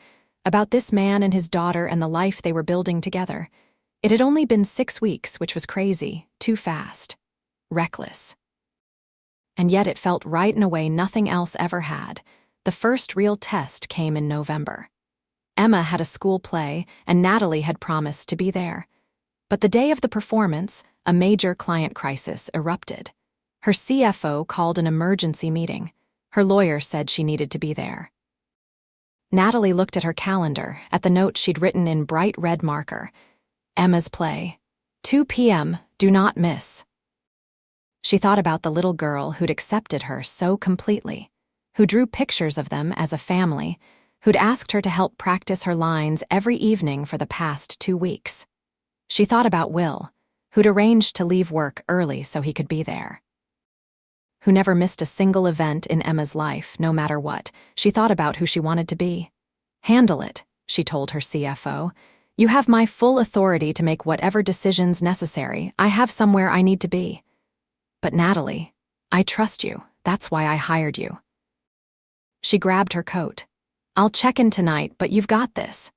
About this man and his daughter and the life they were building together. It had only been 6 weeks, which was crazy, too fast, reckless. And yet it felt right in a way nothing else ever had. The first real test came in November. Emma had a school play, and Natalie had promised to be there. But the day of the performance, a major client crisis erupted. Her CFO called an emergency meeting. Her lawyer said she needed to be there. Natalie looked at her calendar, at the note she'd written in bright red marker. Emma's play. 2 p.m., do not miss. She thought about the little girl who'd accepted her so completely, who drew pictures of them as a family, who'd asked her to help practice her lines every evening for the past 2 weeks. She thought about Will, who'd arranged to leave work early so he could be there. Who never missed a single event in Emma's life, no matter what. She thought about who she wanted to be. "Handle it," she told her CFO. "You have my full authority to make whatever decisions necessary. I have somewhere I need to be." "But Natalie, I trust you. That's why I hired you." She grabbed her coat. "I'll check in tonight, but you've got this."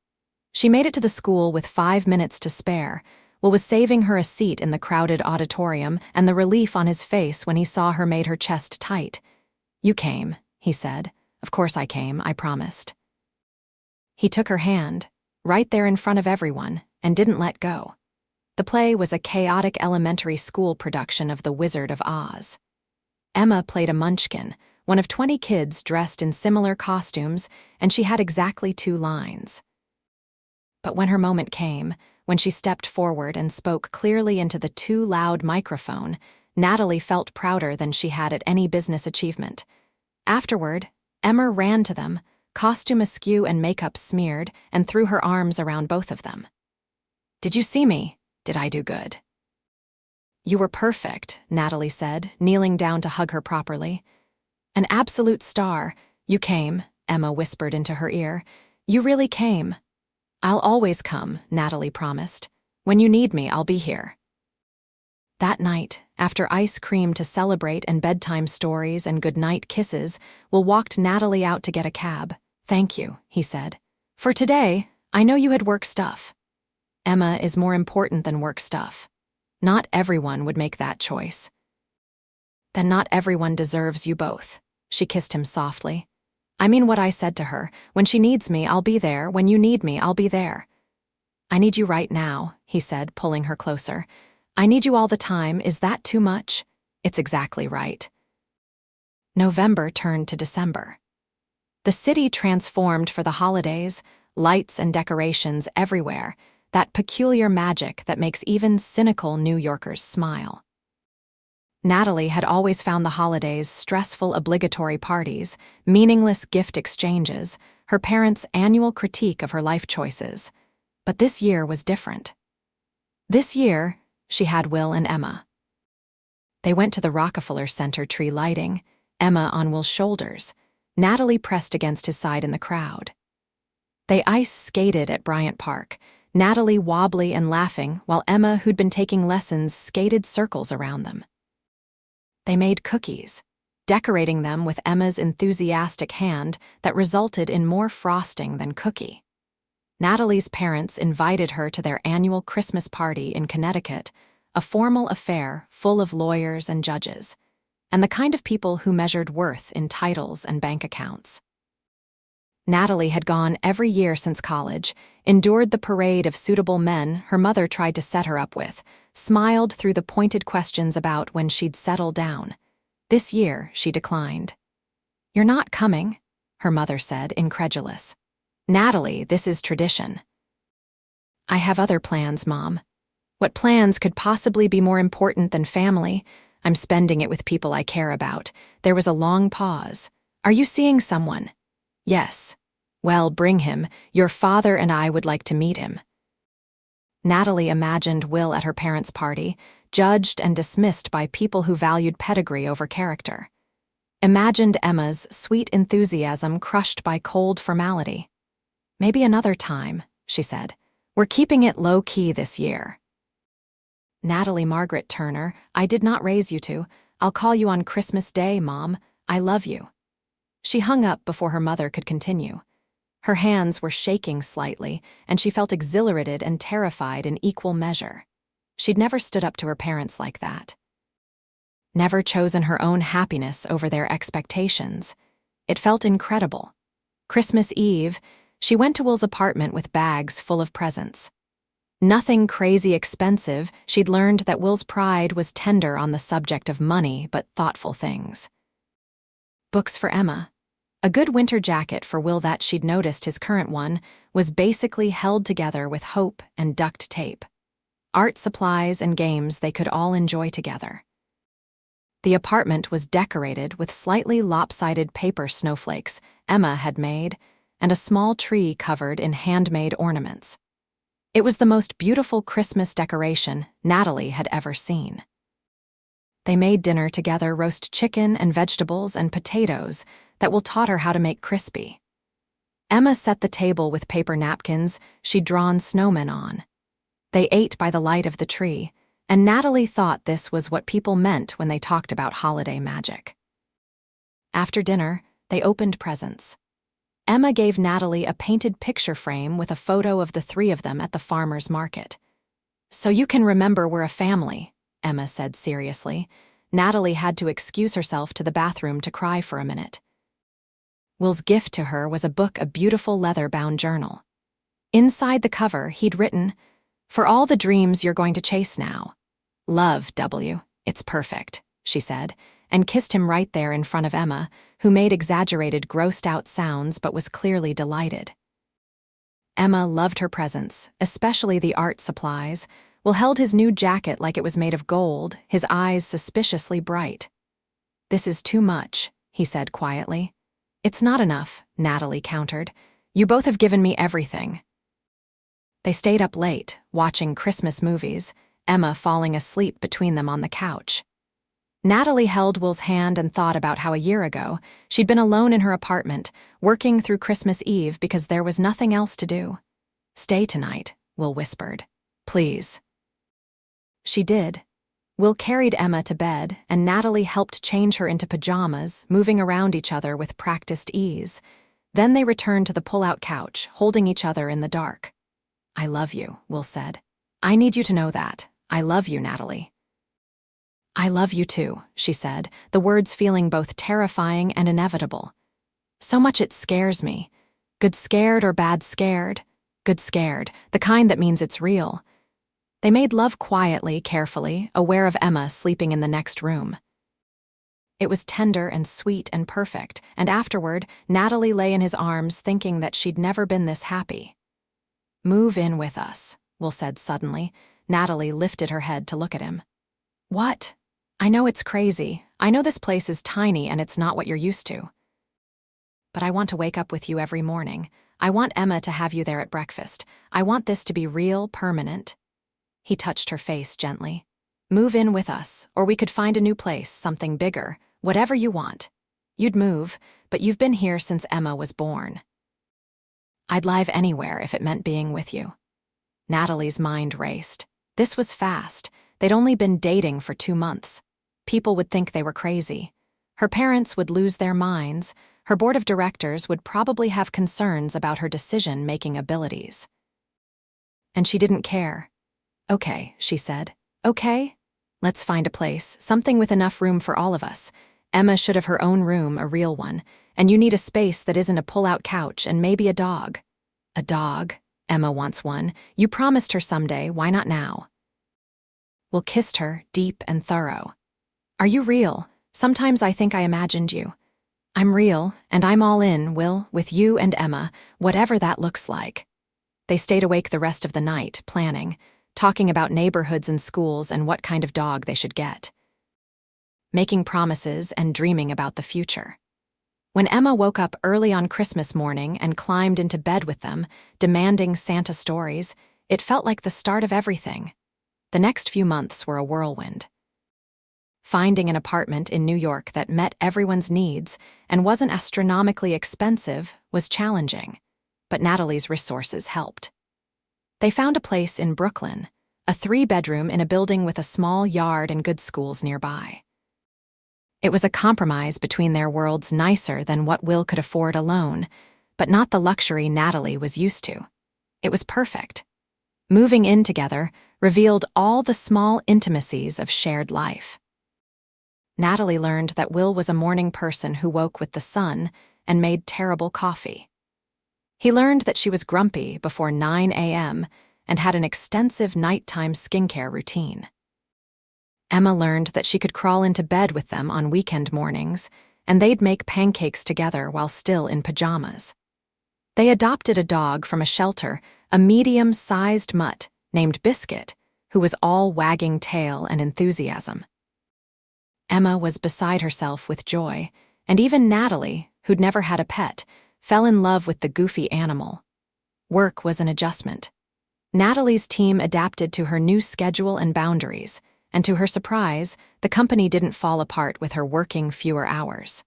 She made it to the school with 5 minutes to spare. Will was saving her a seat in the crowded auditorium, and the relief on his face when he saw her made her chest tight. "You came," he said. "Of course I came, I promised." He took her hand, right there in front of everyone, and didn't let go. The play was a chaotic elementary school production of The Wizard of Oz. Emma played a munchkin, one of 20 kids dressed in similar costumes, and she had exactly 2 lines. But when her moment came, when she stepped forward and spoke clearly into the too loud microphone, Natalie felt prouder than she had at any business achievement. Afterward, Emma ran to them, costume askew and makeup smeared, and threw her arms around both of them. "Did you see me? Did I do good?" "You were perfect," Natalie said, kneeling down to hug her properly. "An absolute star. You came," Emma whispered into her ear. "You really came." "I'll always come," Natalie promised. "When you need me, I'll be here." That night, after ice cream to celebrate and bedtime stories and goodnight kisses, Will walked Natalie out to get a cab. "Thank you," he said. "For today, I know you had work stuff." Emma is more important than work stuff. Not everyone would make that choice. "Then not everyone deserves you both." She kissed him softly. "I mean what I said to her. When she needs me, I'll be there. When you need me, I'll be there." "I need you right now," he said, pulling her closer. "I need you all the time. Is that too much?" "It's exactly right." November turned to December. The city transformed for the holidays, lights and decorations everywhere, that peculiar magic that makes even cynical New Yorkers smile. Natalie had always found the holidays stressful obligatory parties, meaningless gift exchanges, her parents' annual critique of her life choices. But this year was different. This year, she had Will and Emma. They went to the Rockefeller Center tree lighting, Emma on Will's shoulders, Natalie pressed against his side in the crowd. They ice skated at Bryant Park, Natalie wobbly and laughing, while Emma, who'd been taking lessons, skated circles around them. They made cookies, decorating them with Emma's enthusiastic hand that resulted in more frosting than cookie. Natalie's parents invited her to their annual Christmas party in Connecticut, a formal affair full of lawyers and judges, and the kind of people who measured worth in titles and bank accounts. Natalie had gone every year since college, endured the parade of suitable men her mother tried to set her up with, smiled through the pointed questions about when she'd settle down. This year, she declined. "You're not coming," her mother said, incredulous. "Natalie, this is tradition." "I have other plans, Mom." "What plans could possibly be more important than family? I'm spending it with people I care about." There was a long pause. "Are you seeing someone?" "Yes." "Well, bring him. Your father and I would like to meet him." Natalie imagined Will at her parents' party, judged and dismissed by people who valued pedigree over character. Imagined Emma's sweet enthusiasm crushed by cold formality. "Maybe another time," she said. "We're keeping it low-key this year." "Natalie Margaret Turner, I did not raise you to. I'll call you on Christmas Day, Mom. I love you." She hung up before her mother could continue. Her hands were shaking slightly, and she felt exhilarated and terrified in equal measure. She'd never stood up to her parents like that. Never chosen her own happiness over their expectations. It felt incredible. Christmas Eve, she went to Will's apartment with bags full of presents. Nothing crazy expensive. She'd learned that Will's pride was tender on the subject of money, but thoughtful things. Books for Emma. A good winter jacket for Will that she'd noticed his current one was basically held together with hope and duct tape. Art supplies and games they could all enjoy together. The apartment was decorated with slightly lopsided paper snowflakes Emma had made, and a small tree covered in handmade ornaments. It was the most beautiful Christmas decoration Natalie had ever seen. They made dinner together, roast chicken and vegetables and potatoes that Will taught her how to make crispy. Emma set the table with paper napkins she'd drawn snowmen on. They ate by the light of the tree, and Natalie thought this was what people meant when they talked about holiday magic. After dinner, they opened presents. Emma gave Natalie a painted picture frame with a photo of the three of them at the farmer's market. "So you can remember we're a family," Emma said seriously. Natalie had to excuse herself to the bathroom to cry for a minute. Will's gift to her was a beautiful leather-bound journal. Inside the cover, he'd written, "For all the dreams you're going to chase now. Love, W. It's perfect," she said, and kissed him right there in front of Emma, who made exaggerated, grossed-out sounds but was clearly delighted. Emma loved her presents, especially the art supplies. Will held his new jacket like it was made of gold, his eyes suspiciously bright. "This is too much," he said quietly. "It's not enough," Natalie countered. "You both have given me everything." They stayed up late, watching Christmas movies, Emma falling asleep between them on the couch. Natalie held Will's hand and thought about how a year ago she'd been alone in her apartment, working through Christmas Eve because there was nothing else to do. "Stay tonight," Will whispered. "Please." She did. Will carried Emma to bed, and Natalie helped change her into pajamas, moving around each other with practiced ease. Then they returned to the pull-out couch, holding each other in the dark. "I love you," Will said. "I need you to know that. I love you, Natalie." "I love you too," she said, the words feeling both terrifying and inevitable. "So much it scares me. Good scared or bad scared? Good scared, the kind that means it's real." They made love quietly, carefully, aware of Emma sleeping in the next room. It was tender and sweet and perfect, and afterward, Natalie lay in his arms thinking that she'd never been this happy. "Move in with us," Will said suddenly. Natalie lifted her head to look at him. "What? I know it's crazy. I know this place is tiny and it's not what you're used to. But I want to wake up with you every morning. I want Emma to have you there at breakfast. I want this to be real, permanent." He touched her face gently. "Move in with us, or we could find a new place, something bigger, whatever you want. You'd move, but you've been here since Emma was born." "I'd live anywhere if it meant being with you." Natalie's mind raced. This was fast. They'd only been dating for 2 months. People would think they were crazy. Her parents would lose their minds. Her board of directors would probably have concerns about her decision-making abilities. And she didn't care. "Okay," she said. Okay, let's find a place, something with enough room for all of us. Emma should have her own room, a real one, and you need a space that isn't a pull-out couch and maybe a dog. A dog? Emma wants one. You promised her someday, why not now? Will kissed her, deep and thorough. Are you real? Sometimes I think I imagined you. I'm real, and I'm all in, Will, with you and Emma, whatever that looks like. They stayed awake the rest of the night, planning, talking about neighborhoods and schools and what kind of dog they should get. Making promises and dreaming about the future. When Emma woke up early on Christmas morning and climbed into bed with them, demanding Santa stories, it felt like the start of everything. The next few months were a whirlwind. Finding an apartment in New York that met everyone's needs and wasn't astronomically expensive was challenging, but Natalie's resources helped. They found a place in Brooklyn, a 3-bedroom in a building with a small yard and good schools nearby. It was a compromise between their worlds, nicer than what Will could afford alone, but not the luxury Natalie was used to. It was perfect. Moving in together revealed all the small intimacies of shared life. Natalie learned that Will was a morning person who woke with the sun and made terrible coffee. He learned that she was grumpy before 9 a.m. and had an extensive nighttime skincare routine. Emma learned that she could crawl into bed with them on weekend mornings, and they'd make pancakes together while still in pajamas. They adopted a dog from a shelter, a medium-sized mutt named Biscuit, who was all wagging tail and enthusiasm. Emma was beside herself with joy, and even Natalie, who'd never had a pet, fell in love with the goofy animal. Work was an adjustment. Natalie's team adapted to her new schedule and boundaries, and to her surprise, the company didn't fall apart with her working fewer hours.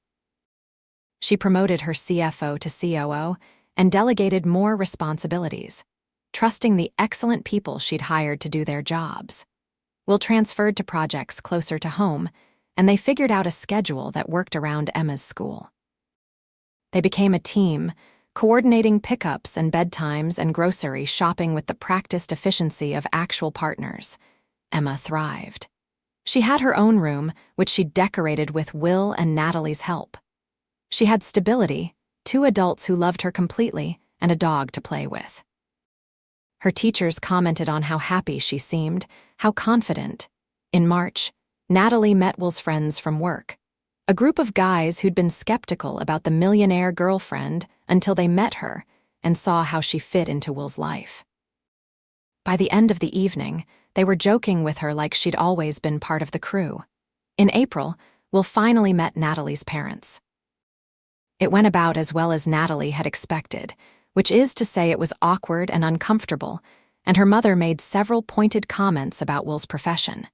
She promoted her CFO to COO and delegated more responsibilities, trusting the excellent people she'd hired to do their jobs. Will transferred to projects closer to home, and they figured out a schedule that worked around Emma's school. They became a team, coordinating pickups and bedtimes and grocery shopping with the practiced efficiency of actual partners. Emma thrived. She had her own room, which she decorated with Will and Natalie's help. She had stability, 2 adults who loved her completely, and a dog to play with. Her teachers commented on how happy she seemed, how confident. In March, Natalie met Will's friends from work, a group of guys who'd been skeptical about the millionaire girlfriend until they met her and saw how she fit into Will's life. By the end of the evening, they were joking with her like she'd always been part of the crew. In April, Will finally met Natalie's parents. It went about as well as Natalie had expected, which is to say it was awkward and uncomfortable, and her mother made several pointed comments about Will's profession.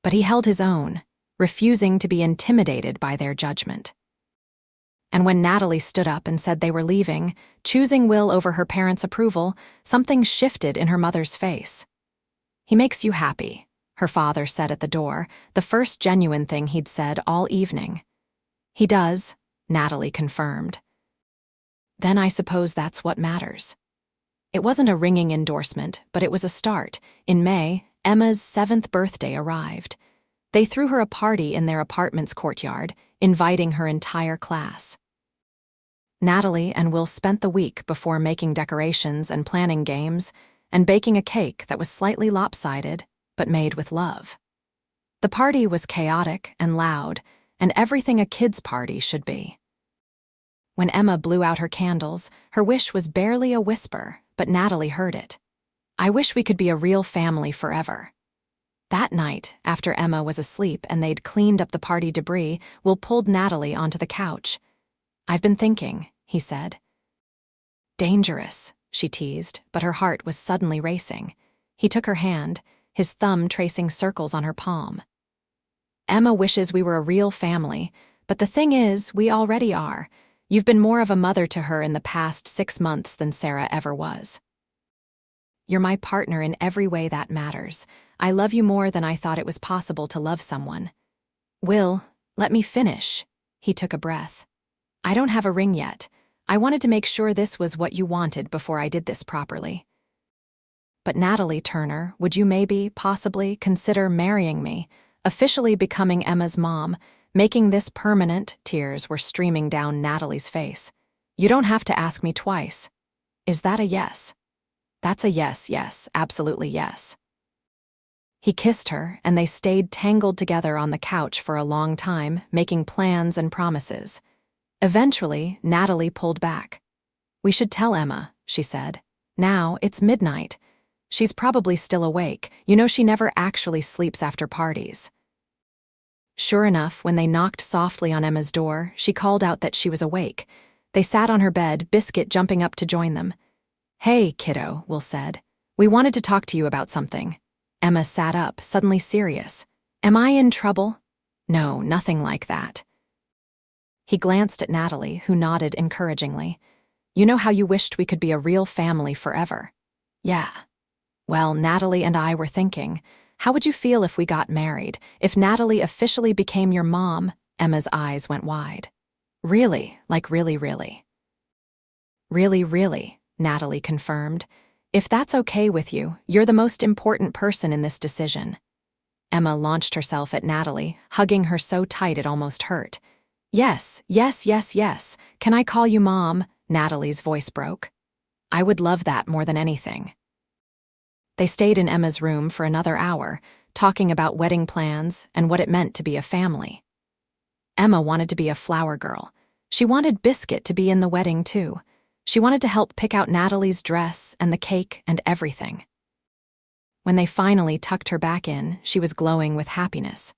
But he held his own, refusing to be intimidated by their judgment. And when Natalie stood up and said they were leaving, choosing Will over her parents' approval, something shifted in her mother's face. "He makes you happy," her father said at the door, the first genuine thing he'd said all evening. "He does," Natalie confirmed. "Then I suppose that's what matters." It wasn't a ringing endorsement, but it was a start. In May, Emma's 7th birthday arrived. They threw her a party in their apartment's courtyard, inviting her entire class. Natalie and Will spent the week before making decorations and planning games and baking a cake that was slightly lopsided, but made with love. The party was chaotic and loud, and everything a kid's party should be. When Emma blew out her candles, her wish was barely a whisper, but Natalie heard it. "I wish we could be a real family forever." That night, after Emma was asleep and they'd cleaned up the party debris, Will pulled Natalie onto the couch. "I've been thinking," he said. "Dangerous," she teased, but her heart was suddenly racing. He took her hand, his thumb tracing circles on her palm. "Emma wishes we were a real family, but the thing is, we already are. You've been more of a mother to her in the past 6 months than Sarah ever was. You're my partner in every way that matters. I love you more than I thought it was possible to love someone." "Will, let me finish." He took a breath. "I don't have a ring yet. I wanted to make sure this was what you wanted before I did this properly." but Natalie Turner, would you maybe, possibly, consider marrying me, officially becoming Emma's mom, making this permanent?" Tears were streaming down Natalie's face. "You don't have to ask me twice. Is that a yes?" "That's a yes, yes, absolutely yes." He kissed her, and they stayed tangled together on the couch for a long time, making plans and promises. Eventually, Natalie pulled back. "We should tell Emma," she said. "Now, it's midnight. She's probably still awake. You know she never actually sleeps after parties." Sure enough, when they knocked softly on Emma's door, she called out that she was awake. They sat on her bed, Biscuit jumping up to join them. "Hey, kiddo," Will said. "We wanted to talk to you about something." Emma sat up, suddenly serious. "Am I in trouble?" "No, nothing like that." He glanced at Natalie, who nodded encouragingly. "You know how you wished we could be a real family forever?" "Yeah." "Well, Natalie and I were thinking, how would you feel if we got married? If Natalie officially became your mom?" Emma's eyes went wide. "Really? Like really, really?" "Really, really," Natalie confirmed. "If that's okay with you, you're the most important person in this decision." Emma launched herself at Natalie, hugging her so tight it almost hurt. "Yes, yes, yes, yes. Can I call you Mom?" Natalie's voice broke. "I would love that more than anything." They stayed in Emma's room for another hour, talking about wedding plans and what it meant to be a family. Emma wanted to be a flower girl. She wanted Biscuit to be in the wedding, too. She wanted to help pick out Natalie's dress and the cake and everything. When they finally tucked her back in, she was glowing with happiness.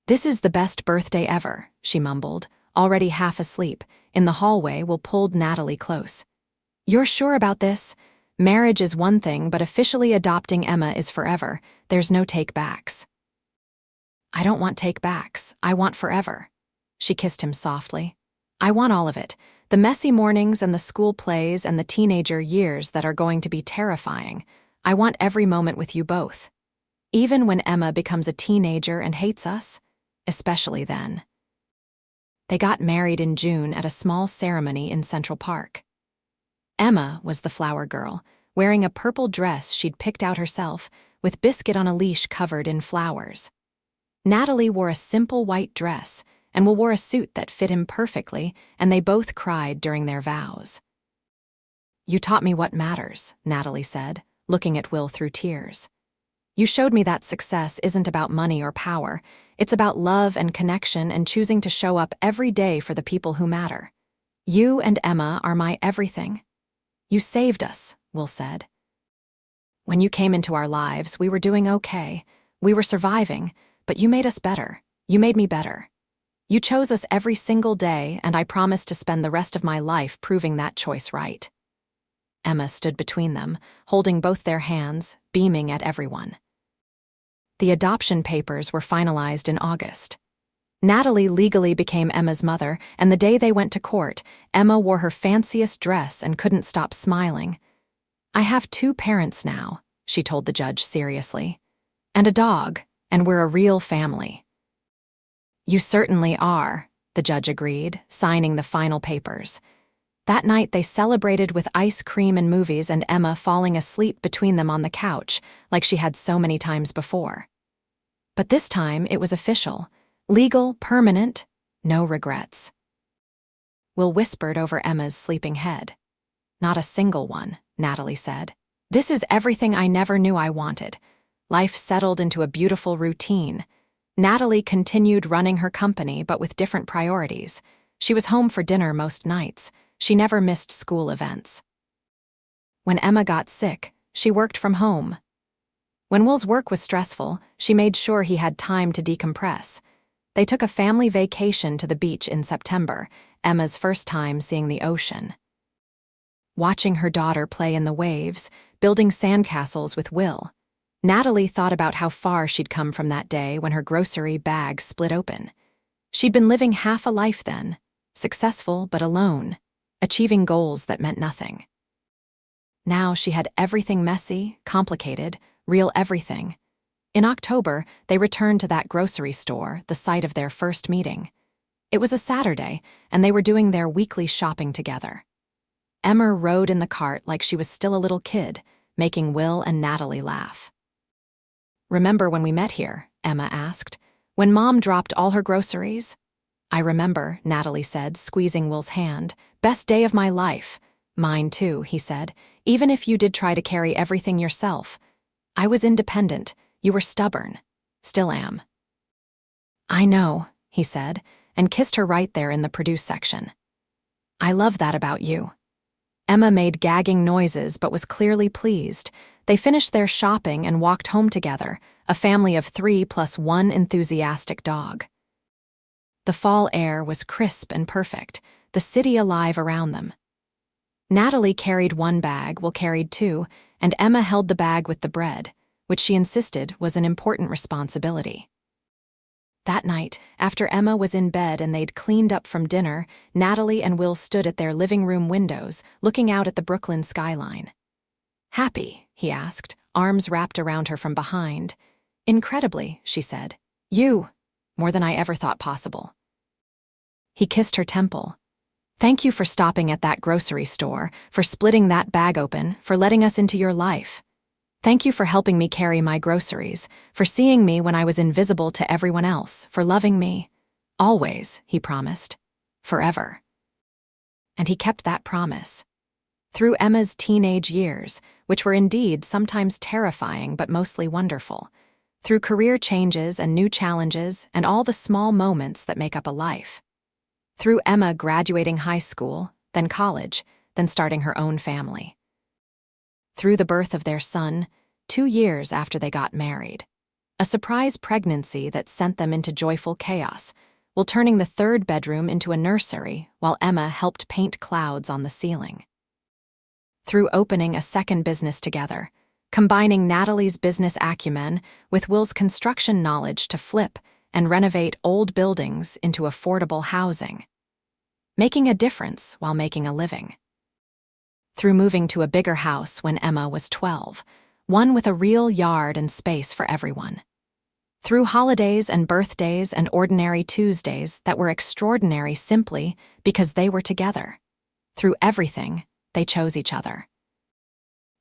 "This is the best birthday ever," she mumbled, already half asleep. In the hallway, Will pulled Natalie close. "You're sure about this? Marriage is one thing, but officially adopting Emma is forever. There's no take-backs." "I don't want take-backs. I want forever." She kissed him softly. "I want all of it. The messy mornings and the school plays and the teenager years that are going to be terrifying. I want every moment with you both. Even when Emma becomes a teenager and hates us, especially then." They got married in June at a small ceremony in Central Park. Emma was the flower girl, wearing a purple dress she'd picked out herself, with Biscuit on a leash covered in flowers. Natalie wore a simple white dress, and Will wore a suit that fit him perfectly, and they both cried during their vows. "You taught me what matters," Natalie said, looking at Will through tears. "You showed me that success isn't about money or power. It's about love and connection and choosing to show up every day for the people who matter. You and Emma are my everything." "You saved us," Will said. "When you came into our lives, we were doing okay. We were surviving, but you made us better. You made me better. You chose us every single day, and I promise to spend the rest of my life proving that choice right." Emma stood between them, holding both their hands, beaming at everyone. The adoption papers were finalized in August. Natalie legally became Emma's mother, and the day they went to court, Emma wore her fanciest dress and couldn't stop smiling. "I have 2 parents now," she told the judge seriously. "And a dog, and we're a real family." "You certainly are," the judge agreed, signing the final papers. That night they celebrated with ice cream and movies, and Emma falling asleep between them on the couch, like she had so many times before. But this time it was official. Legal, permanent, no regrets. Will whispered over Emma's sleeping head. "Not a single one," Natalie said. "This is everything I never knew I wanted." Life settled into a beautiful routine. Natalie continued running her company, but with different priorities. She was home for dinner most nights. She never missed school events. When Emma got sick, she worked from home. When Will's work was stressful, she made sure he had time to decompress. They took a family vacation to the beach in September, Emma's first time seeing the ocean. Watching her daughter play in the waves, building sandcastles with Will, Natalie thought about how far she'd come from that day when her grocery bag split open. She'd been living half a life then, successful but alone, achieving goals that meant nothing. Now she had everything messy, complicated, real everything. In October, they returned to that grocery store, the site of their first meeting. It was a Saturday, and they were doing their weekly shopping together. Emma rode in the cart like she was still a little kid, making Will and Natalie laugh. "Remember when we met here?" Emma asked. "When Mom dropped all her groceries?" "I remember," Natalie said, squeezing Will's hand. "Best day of my life." "Mine too," he said, "even if you did try to carry everything yourself. I was independent. You were stubborn. Still am." "I know," he said, and kissed her right there in the produce section. "I love that about you." Emma made gagging noises but was clearly pleased. They finished their shopping and walked home together, a family of 3 plus 1 enthusiastic dog. The fall air was crisp and perfect, the city alive around them. Natalie carried one bag, Will carried two, and Emma held the bag with the bread, which she insisted was an important responsibility. That night, after Emma was in bed and they'd cleaned up from dinner, Natalie and Will stood at their living room windows, looking out at the Brooklyn skyline. "Happy?" he asked, arms wrapped around her from behind. "Incredibly," she said. "You, more than I ever thought possible." He kissed her temple. "Thank you for stopping at that grocery store, for splitting that bag open, for letting us into your life. Thank you for helping me carry my groceries, for seeing me when I was invisible to everyone else, for loving me. Always," he promised. "Forever." And he kept that promise. Through Emma's teenage years, which were indeed sometimes terrifying but mostly wonderful, through career changes and new challenges and all the small moments that make up a life, through Emma graduating high school, then college, then starting her own family, through the birth of their son, 2 years after they got married, a surprise pregnancy that sent them into joyful chaos, while turning the third bedroom into a nursery while Emma helped paint clouds on the ceiling. Through opening a second business together, combining Natalie's business acumen with Will's construction knowledge to flip and renovate old buildings into affordable housing, making a difference while making a living. Through moving to a bigger house when Emma was 12, one with a real yard and space for everyone. Through holidays and birthdays and ordinary Tuesdays that were extraordinary simply because they were together. Through everything, they chose each other.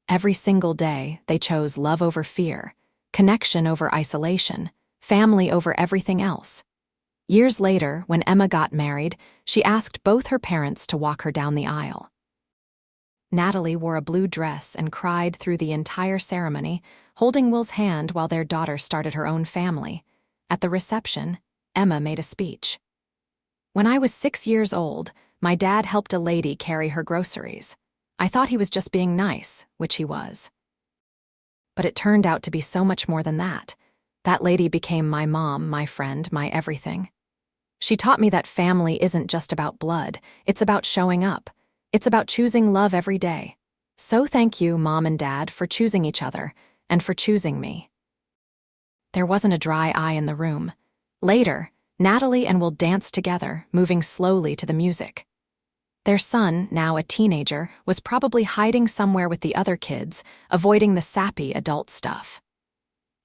Every single day, they chose love over fear, connection over isolation, family over everything else. Years later, when Emma got married, she asked both her parents to walk her down the aisle. Natalie wore a blue dress and cried through the entire ceremony, holding Will's hand while their daughter started her own family. At the reception, Emma made a speech. "When I was 6 years old, my dad helped a lady carry her groceries. I thought he was just being nice, which he was. But it turned out to be so much more than that. That lady became my mom, my friend, my everything. She taught me that family isn't just about blood, it's about showing up. It's about choosing love every day. So thank you, Mom and Dad, for choosing each other, and for choosing me." There wasn't a dry eye in the room. Later, Natalie and Will danced together, moving slowly to the music. Their son, now a teenager, was probably hiding somewhere with the other kids, avoiding the sappy adult stuff.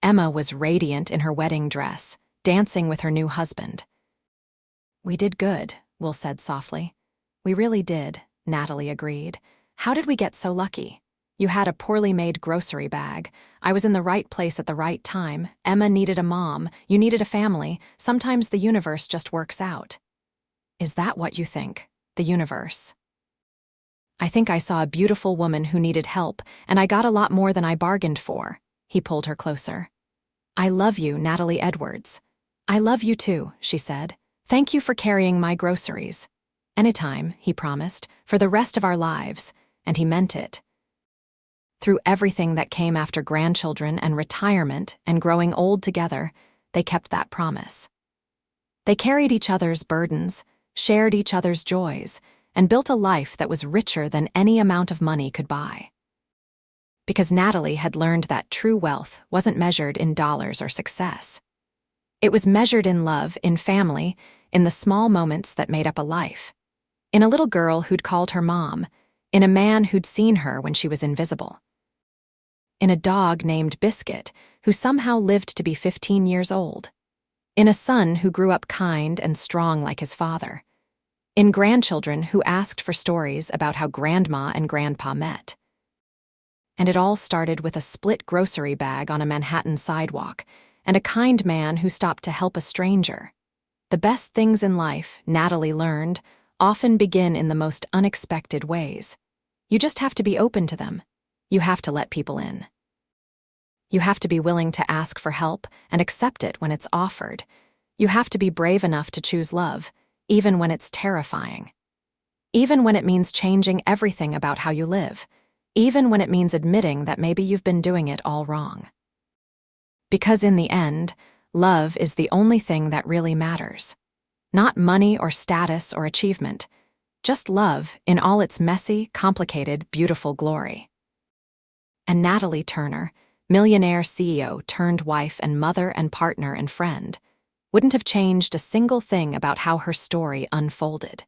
Emma was radiant in her wedding dress, dancing with her new husband. "We did good," Will said softly. "We really did," Natalie agreed. "How did we get so lucky? You had a poorly made grocery bag. I was in the right place at the right time. Emma needed a mom. You needed a family. Sometimes the universe just works out." "Is that what you think? The universe?" "I think I saw a beautiful woman who needed help, and I got a lot more than I bargained for." He pulled her closer. "I love you, Natalie Edwards." "I love you too," she said. "Thank you for carrying my groceries." "Anytime," he promised, "for the rest of our lives," and he meant it. Through everything that came after grandchildren and retirement and growing old together, they kept that promise. They carried each other's burdens, shared each other's joys, and built a life that was richer than any amount of money could buy. Because Natalie had learned that true wealth wasn't measured in dollars or success. It was measured in love, in family, in the small moments that made up a life. In a little girl who'd called her mom, in a man who'd seen her when she was invisible. In a dog named Biscuit, who somehow lived to be 15 years old. In a son who grew up kind and strong like his father. In grandchildren who asked for stories about how Grandma and Grandpa met. And it all started with a split grocery bag on a Manhattan sidewalk and a kind man who stopped to help a stranger. The best things in life, Natalie learned, often begin in the most unexpected ways. You just have to be open to them. You have to let people in. You have to be willing to ask for help and accept it when it's offered. You have to be brave enough to choose love, even when it's terrifying. Even when it means changing everything about how you live. Even when it means admitting that maybe you've been doing it all wrong. Because in the end, love is the only thing that really matters. Not money or status or achievement. Just love in all its messy, complicated, beautiful glory. And Natalie Turner, Millionaire CEO turned wife and mother and partner and friend, wouldn't have changed a single thing about how her story unfolded.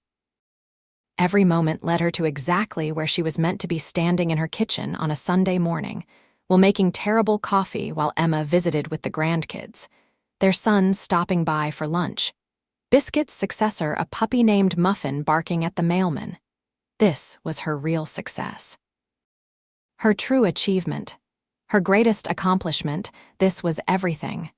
Every moment led her to exactly where she was meant to be, standing in her kitchen on a Sunday morning, while making terrible coffee while Emma visited with the grandkids, their sons stopping by for lunch. Biscuit's successor, a puppy named Muffin, barking at the mailman. This was her real success. Her true achievement. Her greatest accomplishment. This was everything.